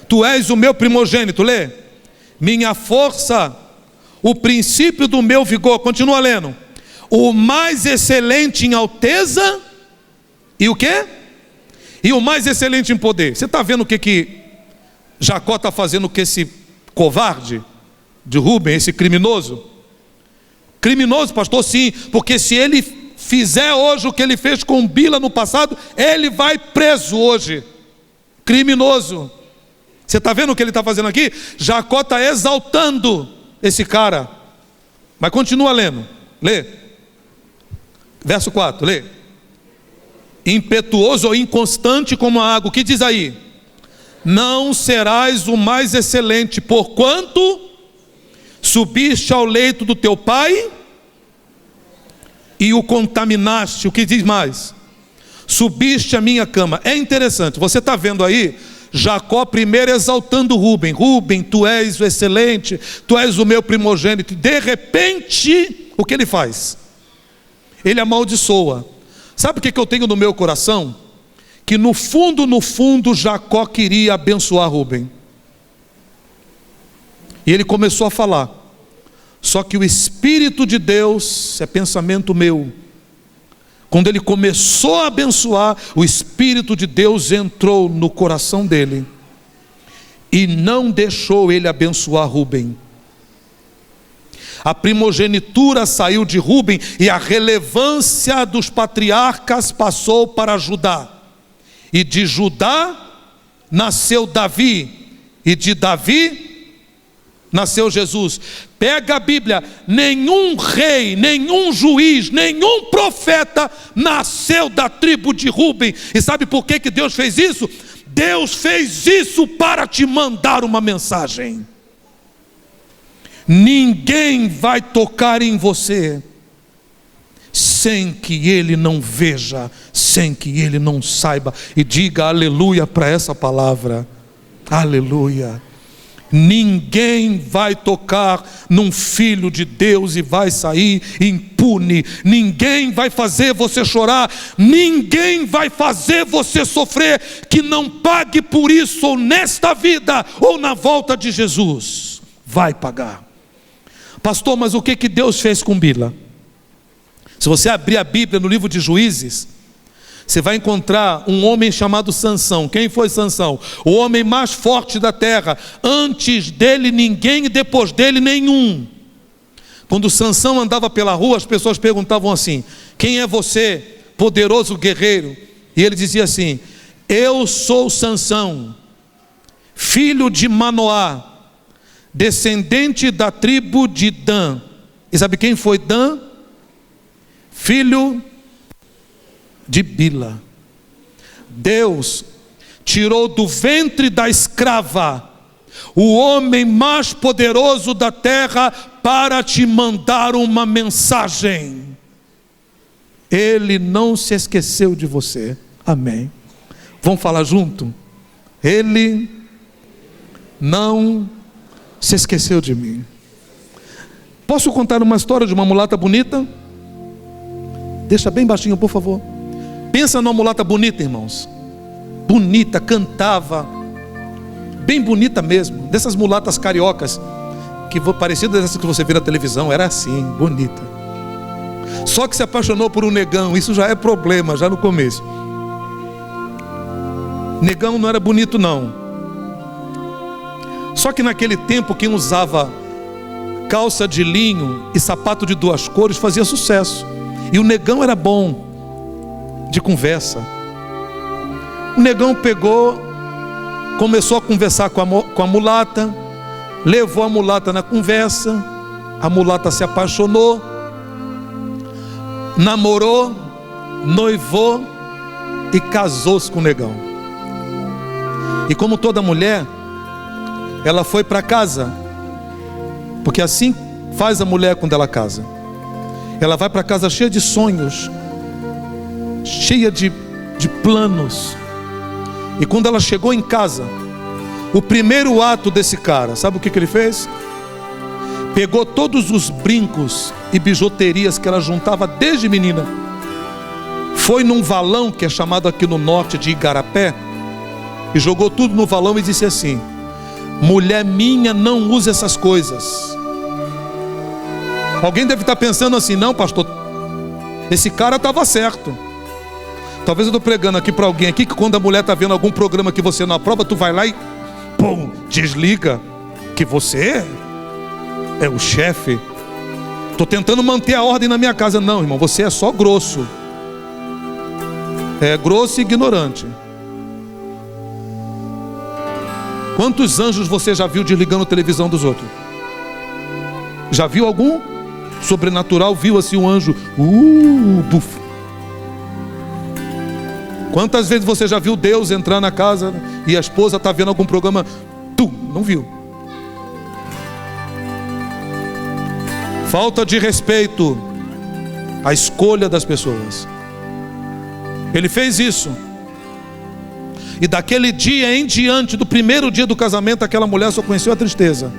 tu és o meu primogênito, lê. Minha força, o princípio do meu vigor. Continua lendo. O mais excelente em alteza e o quê? E o mais excelente em poder. Você está vendo o que Jacó está fazendo com esse covarde de Rúben, esse criminoso? Criminoso, pastor, sim, porque se ele fizer hoje o que ele fez com Bila no passado, ele vai preso hoje. Criminoso. Você está vendo o que ele está fazendo aqui? Jacó está exaltando esse cara. Mas continua lendo. Lê. Verso 4, lê. Impetuoso ou inconstante como a água. O que diz aí? Não serás o mais excelente, porquanto subiste ao leito do teu pai e o contaminaste. O que diz mais? Subiste à minha cama. É interessante, você está vendo aí Jacó primeiro exaltando Rúben. Rúben, tu és o excelente, tu és o meu primogênito. De repente, o que ele faz? Ele amaldiçoa. Sabe o que eu tenho no meu coração? Que no fundo, Jacó queria abençoar Rúben. E ele começou a falar. Só que o Espírito de Deus, é pensamento meu, quando ele começou a abençoar, o Espírito de Deus entrou no coração dele e não deixou ele abençoar Rúben. A primogenitura saiu de Rúben e a relevância dos patriarcas passou para Judá. E de Judá nasceu Davi, e de Davi nasceu Jesus. Pega a Bíblia, nenhum rei, nenhum juiz, nenhum profeta nasceu da tribo de Rúben. E sabe por que Deus fez isso? Deus fez isso para te mandar uma mensagem. Ninguém vai tocar em você sem que ele não veja, sem que ele não saiba. E diga aleluia para essa palavra. Aleluia. Ninguém vai tocar num filho de Deus e vai sair impune. Ninguém vai fazer você chorar. Ninguém vai fazer você sofrer que não pague por isso, ou nesta vida ou na volta de Jesus. Vai pagar. Pastor, mas o que Deus fez com Bila? Se você abrir a Bíblia no livro de Juízes, você vai encontrar um homem chamado Sansão. Quem foi Sansão? O homem mais forte da terra. Antes dele ninguém e depois dele nenhum. Quando Sansão andava pela rua, as pessoas perguntavam assim: quem é você, poderoso guerreiro? E ele dizia assim: eu sou Sansão, filho de Manoá, descendente da tribo de Dan. E sabe quem foi Dan? Filho de Bila. Deus tirou do ventre da escrava o homem mais poderoso da terra para te mandar uma mensagem. Ele não se esqueceu de você. Amém. Vamos falar junto? Ele não se esqueceu de mim. Posso contar uma história de uma mulata bonita? Deixa bem baixinho, por favor. Pensa numa mulata bonita, irmãos. Bonita, cantava. Bem bonita mesmo. Dessas mulatas cariocas, que parecidas dessas que você vê na televisão. Era assim, bonita. Só que se apaixonou por um negão. Isso já é problema, já no começo. Negão não era bonito não. Só que naquele tempo quem usava calça de linho e sapato de duas cores fazia sucesso. E o negão era bom de conversa. O negão pegou, começou a conversar com a mulata, levou a mulata na conversa, a mulata se apaixonou, namorou, noivou e casou-se com o negão. E como toda mulher, ela foi para casa, porque assim faz a mulher quando ela casa. Ela vai para casa cheia de sonhos, cheia de planos. E quando ela chegou em casa, o primeiro ato desse cara, sabe o que ele fez? pegou todos os brincos e bijuterias que ela juntava desde menina, foi num valão que é chamado aqui no norte de Igarapé, e jogou tudo no valão e disse assim: mulher minha, não use essas coisas. Alguém deve estar pensando assim: não, pastor, esse cara estava certo. Talvez eu estou pregando aqui para alguém aqui que quando a mulher está vendo algum programa que você não aprova, tu vai lá e pum, desliga, que você é o chefe. Estou tentando manter a ordem na minha casa. Não, irmão, você é só grosso. É grosso e ignorante. Quantos anjos você já viu desligando a televisão dos outros? Já viu algum sobrenatural? Viu assim um anjo? Buf. Quantas vezes você já viu Deus entrar na casa e a esposa está vendo algum programa? Não viu. Falta de respeito à escolha das pessoas. Ele fez isso. E daquele dia em diante, do primeiro dia do casamento, aquela mulher só conheceu a tristeza,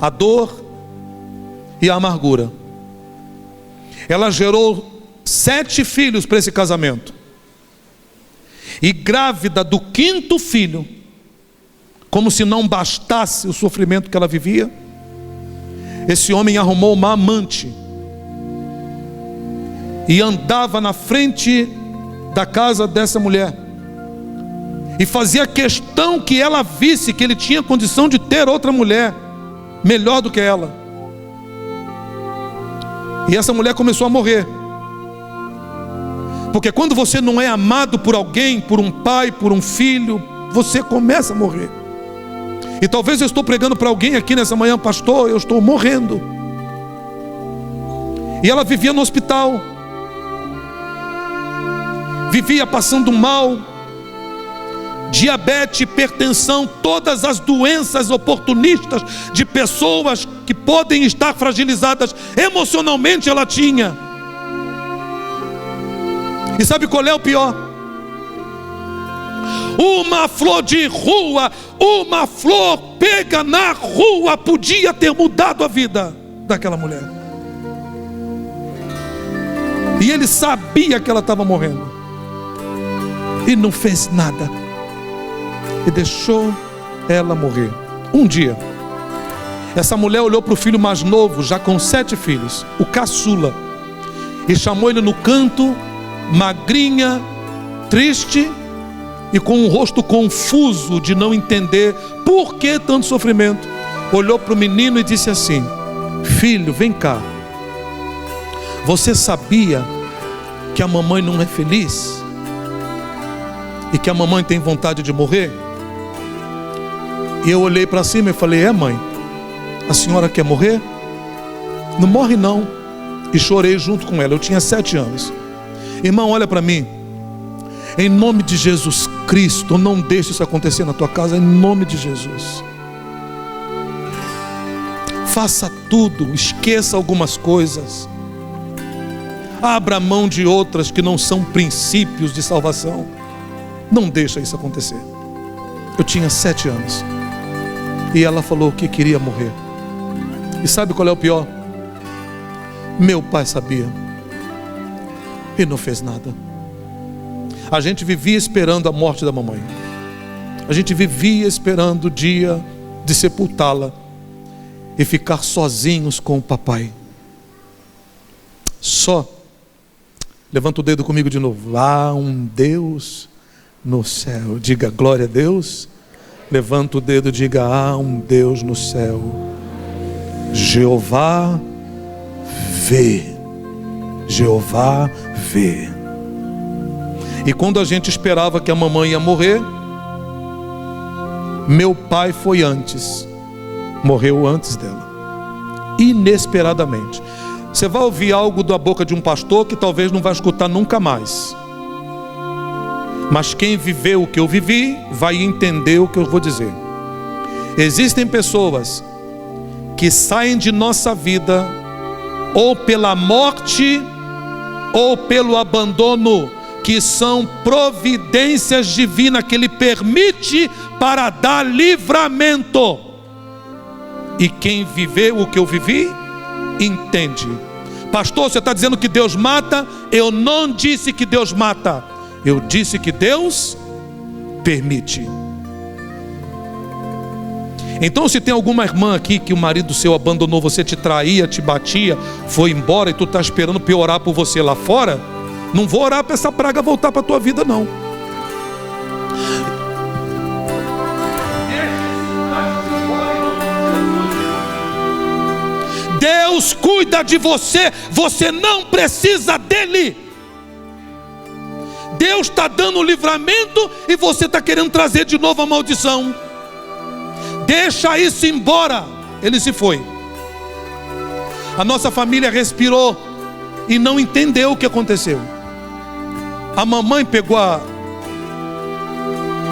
a dor e a amargura. Ela gerou 7 filhos para esse casamento. E grávida do 5º filho, como se não bastasse o sofrimento que ela vivia, esse homem arrumou uma amante e andava na frente da casa dessa mulher e fazia questão que ela visse que ele tinha condição de ter outra mulher melhor do que ela. E essa mulher começou a morrer. Porque quando você não é amado por alguém, por um pai, por um filho, você começa a morrer. E talvez eu estou pregando para alguém aqui nessa manhã: pastor, eu estou morrendo. E ela vivia no hospital, vivia passando mal, diabetes, hipertensão, todas as doenças oportunistas de pessoas que podem estar fragilizadas emocionalmente ela tinha. E sabe qual é o pior? Uma flor de rua, uma flor pega na rua, podia ter mudado a vida daquela mulher. E ele sabia que ela estava morrendo e não fez nada, e deixou ela morrer. Um dia, essa mulher olhou para o filho mais novo, já com 7 filhos, o caçula, e chamou ele no canto, magrinha, triste e com um rosto confuso de não entender por que tanto sofrimento. Olhou para o menino e disse assim: filho, vem cá, você sabia que a mamãe não é feliz? E que a mamãe tem vontade de morrer? E eu olhei para cima e falei: é, mãe, a senhora quer morrer? Não morre não. E chorei junto com ela. Eu tinha 7 anos. Irmão, olha para mim. Em nome de Jesus Cristo, não deixe isso acontecer na tua casa. Em nome de Jesus. Faça tudo, esqueça algumas coisas, abra mão de outras que não são princípios de salvação. Não deixa isso acontecer. Eu tinha 7 anos e ela falou que queria morrer. E sabe qual é o pior? Meu pai sabia e não fez nada. A gente vivia esperando a morte da mamãe. A gente vivia esperando o dia de sepultá-la e ficar sozinhos com o papai. Só. Levanta o dedo comigo de novo. Há um Deus no céu. Diga glória a Deus. Levanta o dedo e diga: há um Deus no céu. Jeová vê. Jeová vê. E quando a gente esperava que a mamãe ia morrer, meu pai foi antes. Morreu antes dela. Inesperadamente. Você vai ouvir algo da boca de um pastor que talvez não vai escutar nunca mais. Mas quem viveu o que eu vivi vai entender o que eu vou dizer. Existem pessoas que saem de nossa vida ou pela morte ou pelo abandono, que são providências divinas que Ele permite para dar livramento. E quem viveu o que eu vivi, entende. Pastor, você está dizendo que Deus mata? Eu não disse que Deus mata. Eu disse que Deus permite. Então, se tem alguma irmã aqui que o marido seu abandonou você, te traía, te batia, foi embora e tu está esperando para eu orar por você lá fora, não vou orar para essa praga voltar para a tua vida, não. Deus cuida de você, você não precisa dele. Deus está dando o livramento e você está querendo trazer de novo a maldição. Deixa isso embora. Ele se foi. A nossa família respirou e não entendeu o que aconteceu. A mamãe pegou a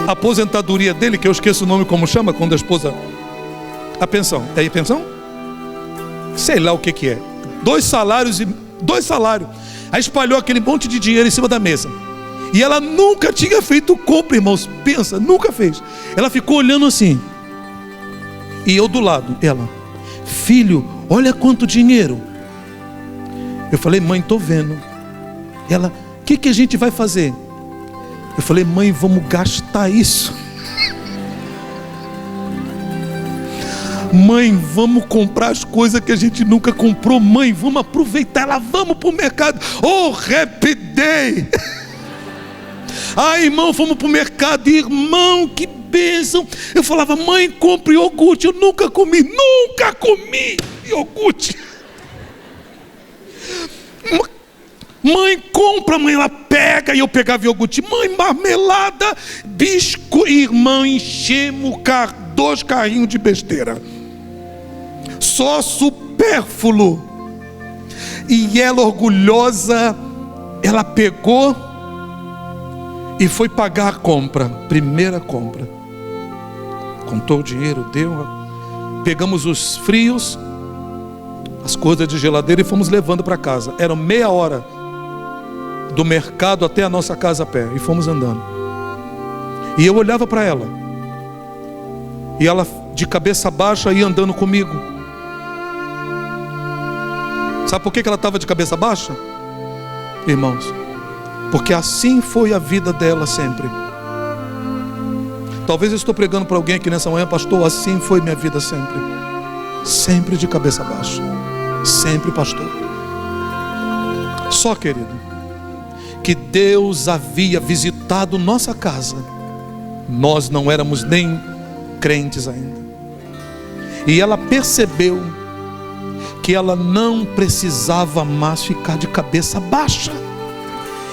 aposentadoria dele, que eu esqueço o nome, como chama, quando a esposa... A pensão. É a pensão? Sei lá o que é. 2 salários. Aí espalhou aquele monte de dinheiro em cima da mesa. E ela nunca tinha feito compra, irmãos. Pensa, nunca fez. Ela ficou olhando assim. E eu do lado, ela: filho, olha quanto dinheiro. Eu falei: mãe, estou vendo. Ela: o que a gente vai fazer? Eu falei: mãe, vamos gastar isso. Mãe, vamos comprar as coisas que a gente nunca comprou. Mãe, vamos aproveitar ela, vamos para o mercado. Oh, repidei. Ai, irmão, fomos para o mercado. Irmão, que bênção. Eu falava: mãe, compre iogurte. Eu nunca comi iogurte. Mãe, compra. Mãe, ela pega. E eu pegava iogurte. Mãe, marmelada, bisco. Irmão, enchemos 2 carrinhos de besteira. Só supérfluo. E ela, orgulhosa, ela pegou e foi pagar a compra. Primeira compra. Contou o dinheiro, deu. Pegamos os frios, as coisas de geladeira, e fomos levando para casa. Era meia hora do mercado até a nossa casa a pé. E fomos andando. E eu olhava para ela. E ela, de cabeça baixa, ia andando comigo. Sabe por que ela estava de cabeça baixa? Irmãos, porque assim foi a vida dela sempre. Talvez eu estou pregando para alguém aqui nessa manhã: pastor, assim foi minha vida sempre. Sempre de cabeça baixa. Sempre, pastor. Só, querido, que Deus havia visitado nossa casa. Nós não éramos nem crentes ainda. E ela percebeu que ela não precisava mais ficar de cabeça baixa.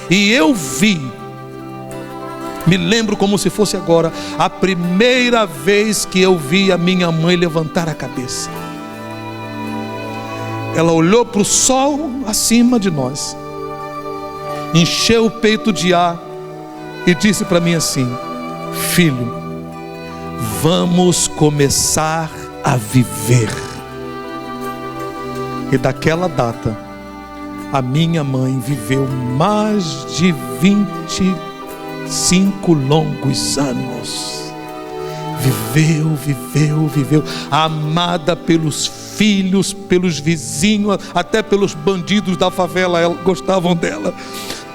E eu vi, me lembro como se fosse agora, a primeira vez que eu vi a minha mãe levantar a cabeça. Ela olhou para o sol acima de nós, encheu o peito de ar e disse para mim assim: filho, vamos começar a viver. E daquela data, a minha mãe viveu mais de 25 longos anos. Viveu, amada pelos filhos, pelos vizinhos, até pelos bandidos da favela, gostavam dela.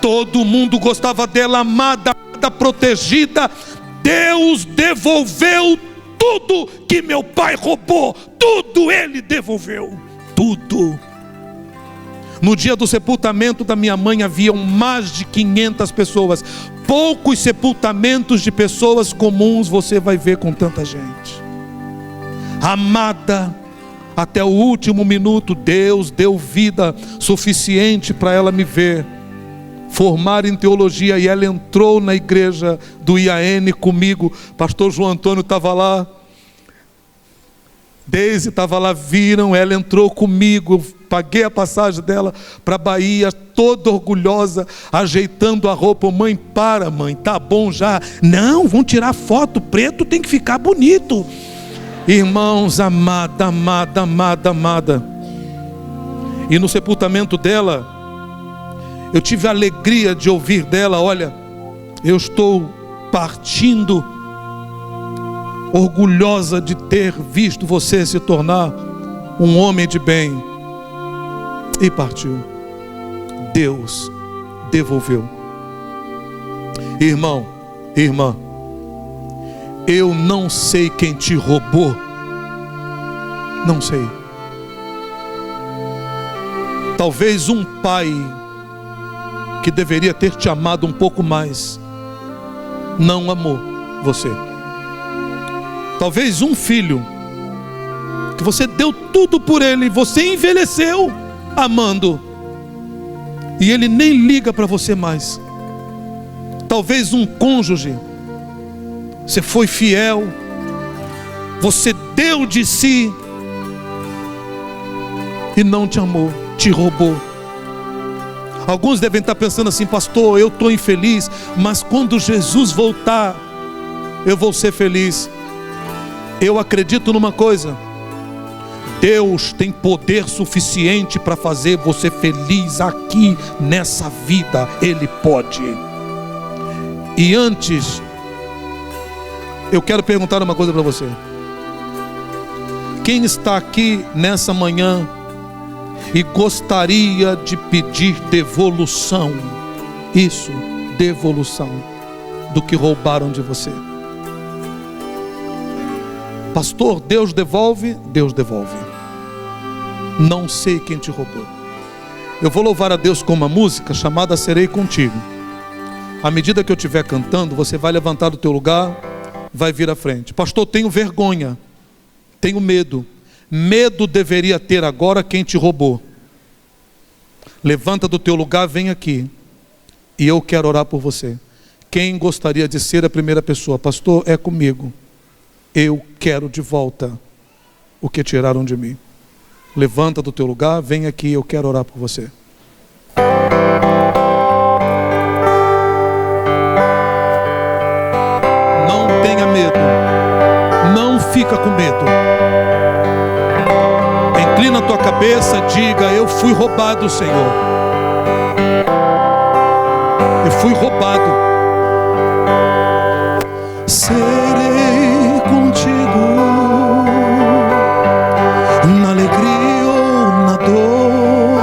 Todo mundo gostava dela, amada, protegida. Deus devolveu tudo que meu pai roubou, tudo ele devolveu, tudo. No dia do sepultamento da minha mãe haviam mais de 500 pessoas. Poucos sepultamentos de pessoas comuns você vai ver com tanta gente. Amada, até o último minuto Deus deu vida suficiente para ela me ver formar em teologia, e ela entrou na igreja do IAN comigo. Pastor João Antônio estava lá, Deise estava lá, viram, ela entrou comigo. Eu paguei a passagem dela para a Bahia, toda orgulhosa, ajeitando a roupa. Mãe, para, mãe, tá bom já. Não, vão tirar foto, preto tem que ficar bonito. Irmãos, amada. E no sepultamento dela, eu tive a alegria de ouvir dela: olha, eu estou partindo orgulhosa de ter visto você se tornar um homem de bem, e partiu. Deus devolveu. Irmão, irmã, eu não sei quem te roubou, não sei. Talvez um pai que deveria ter te amado um pouco mais, não amou você. Talvez um filho que você deu tudo por ele, você envelheceu amando, e ele nem liga para você mais. Talvez um cônjuge, você foi fiel, você deu de si e não te amou, te roubou. Alguns devem estar pensando assim: pastor, eu estou infeliz, mas quando Jesus voltar, eu vou ser feliz. Eu acredito numa coisa: Deus tem poder suficiente para fazer você feliz aqui nessa vida. Ele pode. E antes, eu quero perguntar uma coisa para você. Quem está aqui nessa manhã e gostaria de pedir devolução? Isso, devolução do que roubaram de você. Pastor, Deus devolve? Deus devolve. Não sei quem te roubou. Eu vou louvar a Deus com uma música chamada Serei Contigo. À medida que eu estiver cantando, você vai levantar do teu lugar, vai vir à frente. Pastor, tenho vergonha, tenho medo. Medo deveria ter agora quem te roubou. Levanta do teu lugar, vem aqui, e eu quero orar por você. Quem gostaria de ser a primeira pessoa? Pastor, é comigo. Eu quero de volta o que tiraram de mim. Levanta do teu lugar, vem aqui, eu quero orar por você. Não tenha medo, não fica com medo. Inclina a tua cabeça, diga: eu fui roubado, Senhor. Eu fui roubado. Serei contigo na alegria ou na dor,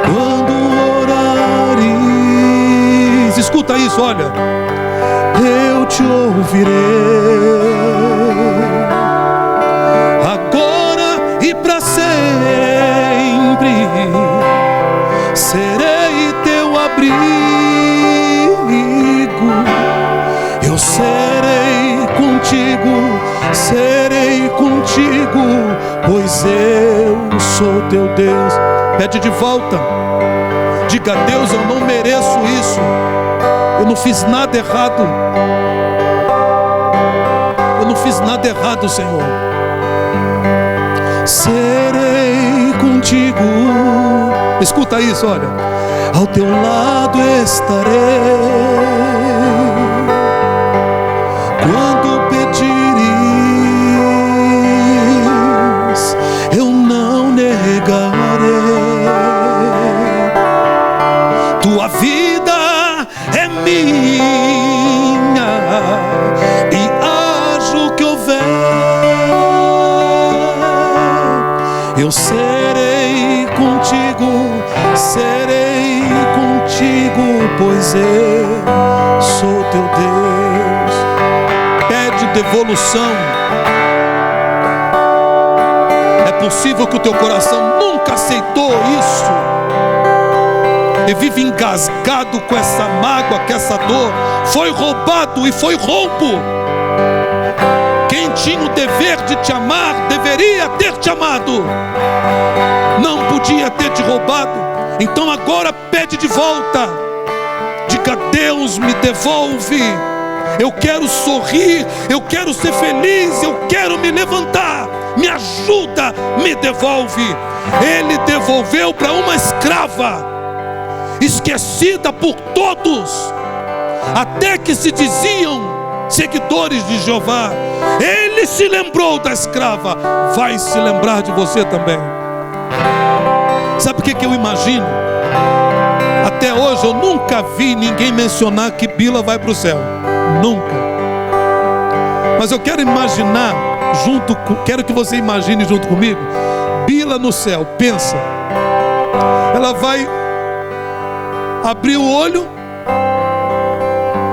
quando orares. Escuta isso, olha. Eu te ouvirei, agora e para sempre. Serei teu abrigo, eu serei contigo, pois eu sou teu Deus. Pede de volta. Diga: Deus, eu não mereço isso. Eu não fiz nada errado. Eu não fiz nada errado, Senhor. Serei contigo. Escuta isso, olha. Ao teu lado estarei, quando pedires, eu não negarei. Tua vida é minha, e haja o que houver, eu serei contigo, pois eu sou teu Deus. Pede devolução. É possível que o teu coração nunca aceitou isso e vive engasgado com essa mágoa, com essa dor. Foi roubado e foi roubo. Quem tinha o dever de te amar deveria ter te amado, não podia ter te roubado. Então agora pede de volta. Diga: Deus, me devolve. Eu quero sorrir, eu quero ser feliz, eu quero me levantar. Me ajuda, me devolve. Ele devolveu para uma escrava, esquecida por todos, até que se diziam seguidores de Jeová. Ele se lembrou da escrava, vai se lembrar de você também. Sabe o que eu imagino? Até hoje eu nunca vi ninguém mencionar que Bila vai para o céu. Nunca. Mas eu quero imaginar quero que você imagine junto comigo, Bila no céu. Pensa, ela vai abrir o olho,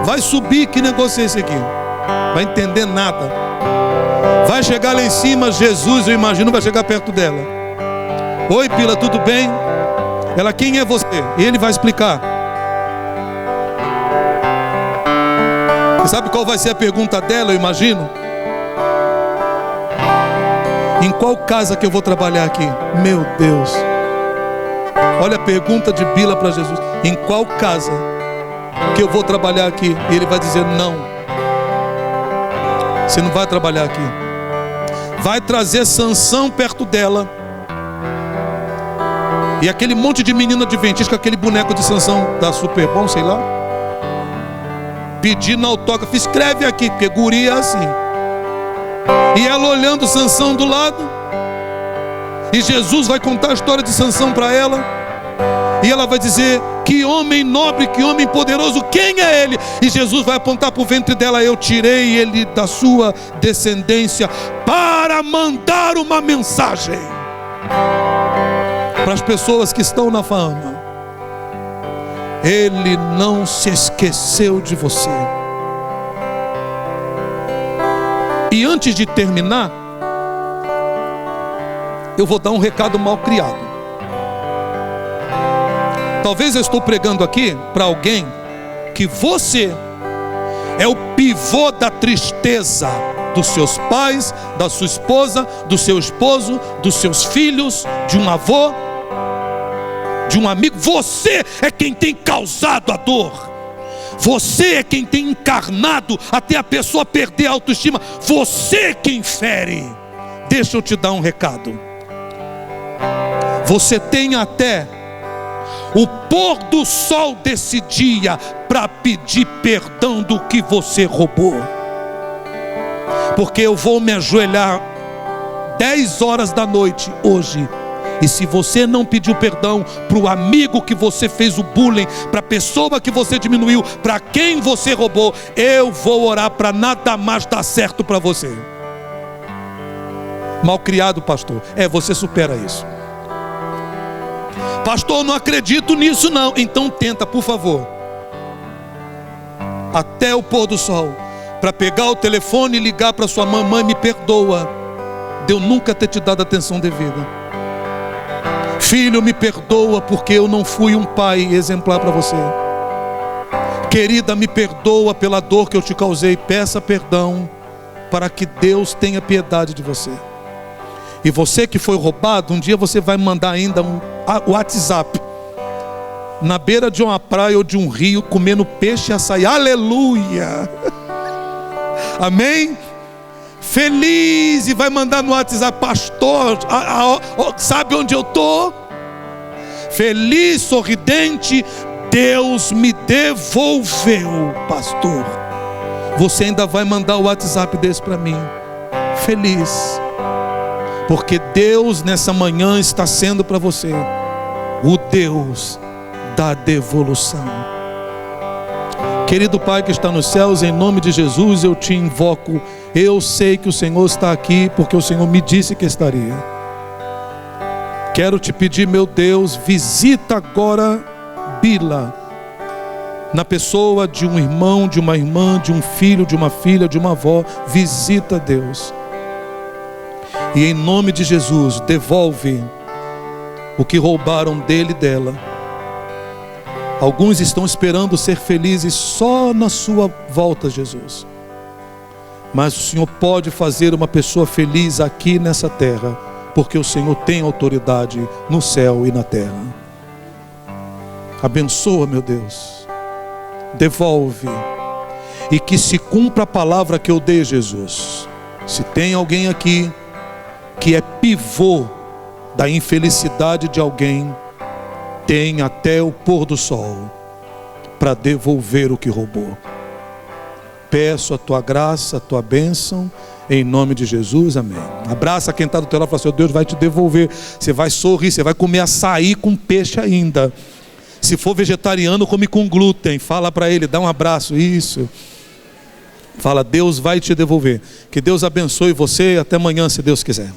vai subir. Que negócio é esse aqui? Vai entender nada. Vai chegar lá em cima, Jesus, eu imagino, vai chegar perto dela. Oi, Bila, tudo bem? Ela, quem é você? E ele vai explicar. E sabe qual vai ser a pergunta dela, eu imagino? Em qual casa que eu vou trabalhar aqui? Meu Deus. Olha a pergunta de Bila para Jesus. Em qual casa que eu vou trabalhar aqui? E ele vai dizer, não, você não vai trabalhar aqui. Vai trazer Sansão perto dela. E aquele monte de menino adventista com aquele boneco de Sansão da Superbom, sei lá, pedindo autógrafo, escreve aqui, porque guri é assim. E ela olhando Sansão do lado, e Jesus vai contar a história de Sansão para ela, e ela vai dizer, que homem nobre, que homem poderoso, quem é ele? E Jesus vai apontar para o ventre dela, eu tirei ele da sua descendência para mandar uma mensagem para as pessoas que estão na fama. Ele não se esqueceu de você. E antes de terminar, eu vou dar um recado mal criado. Talvez eu estou pregando aqui para alguém que você é o pivô da tristeza dos seus pais, da sua esposa, do seu esposo, dos seus filhos, de um avô, de um amigo. Você é quem tem causado a dor. Você é quem tem encarnado até a pessoa perder a autoestima. Você é quem fere. Deixa eu te dar um recado. Você tem até o pôr do sol desse dia para pedir perdão do que você roubou. Porque eu vou me ajoelhar 10 horas da noite hoje. E se você não pediu perdão para o amigo que você fez o bullying, para a pessoa que você diminuiu, para quem você roubou, eu vou orar para nada mais dar certo para você. Malcriado, pastor. Você supera isso. Pastor, não acredito nisso não. Então tenta, por favor, até o pôr do sol, para pegar o telefone e ligar para sua mamãe, me perdoa de eu nunca ter te dado atenção devida. Filho, me perdoa porque eu não fui um pai exemplar para você. Querida, me perdoa pela dor que eu te causei. Peça perdão para que Deus tenha piedade de você. E você que foi roubado, um dia você vai mandar ainda um WhatsApp na beira de uma praia ou de um rio, comendo peixe e açaí. Aleluia! Amém? Feliz, e vai mandar no WhatsApp, pastor, sabe onde eu estou? Feliz, sorridente, Deus me devolveu, pastor. Você ainda vai mandar o WhatsApp desse para mim, feliz, porque Deus nessa manhã está sendo para você o Deus da devolução. Querido Pai que está nos céus, em nome de Jesus eu te invoco. Eu sei que o Senhor está aqui porque o Senhor me disse que estaria. Quero te pedir, meu Deus, visita agora Bila, na pessoa de um irmão, de uma irmã, de um filho, de uma filha, de uma avó. Visita, Deus, e em nome de Jesus devolve o que roubaram dele e dela. Alguns estão esperando ser felizes só na sua volta, Jesus. Mas o Senhor pode fazer uma pessoa feliz aqui nessa terra, porque o Senhor tem autoridade no céu e na terra. Abençoa, meu Deus. Devolve. E que se cumpra a palavra que eu dei, Jesus. Se tem alguém aqui que é pivô da infelicidade de alguém, tem até o pôr do sol para devolver o que roubou. Peço a tua graça, a tua bênção, em nome de Jesus, amém. Abraça quem está do teu lado e fala assim: Deus vai te devolver. Você vai sorrir, você vai comer açaí com peixe ainda. Se for vegetariano, come com glúten. Fala para ele, dá um abraço, isso. Fala, Deus vai te devolver. Que Deus abençoe você. Até amanhã, se Deus quiser.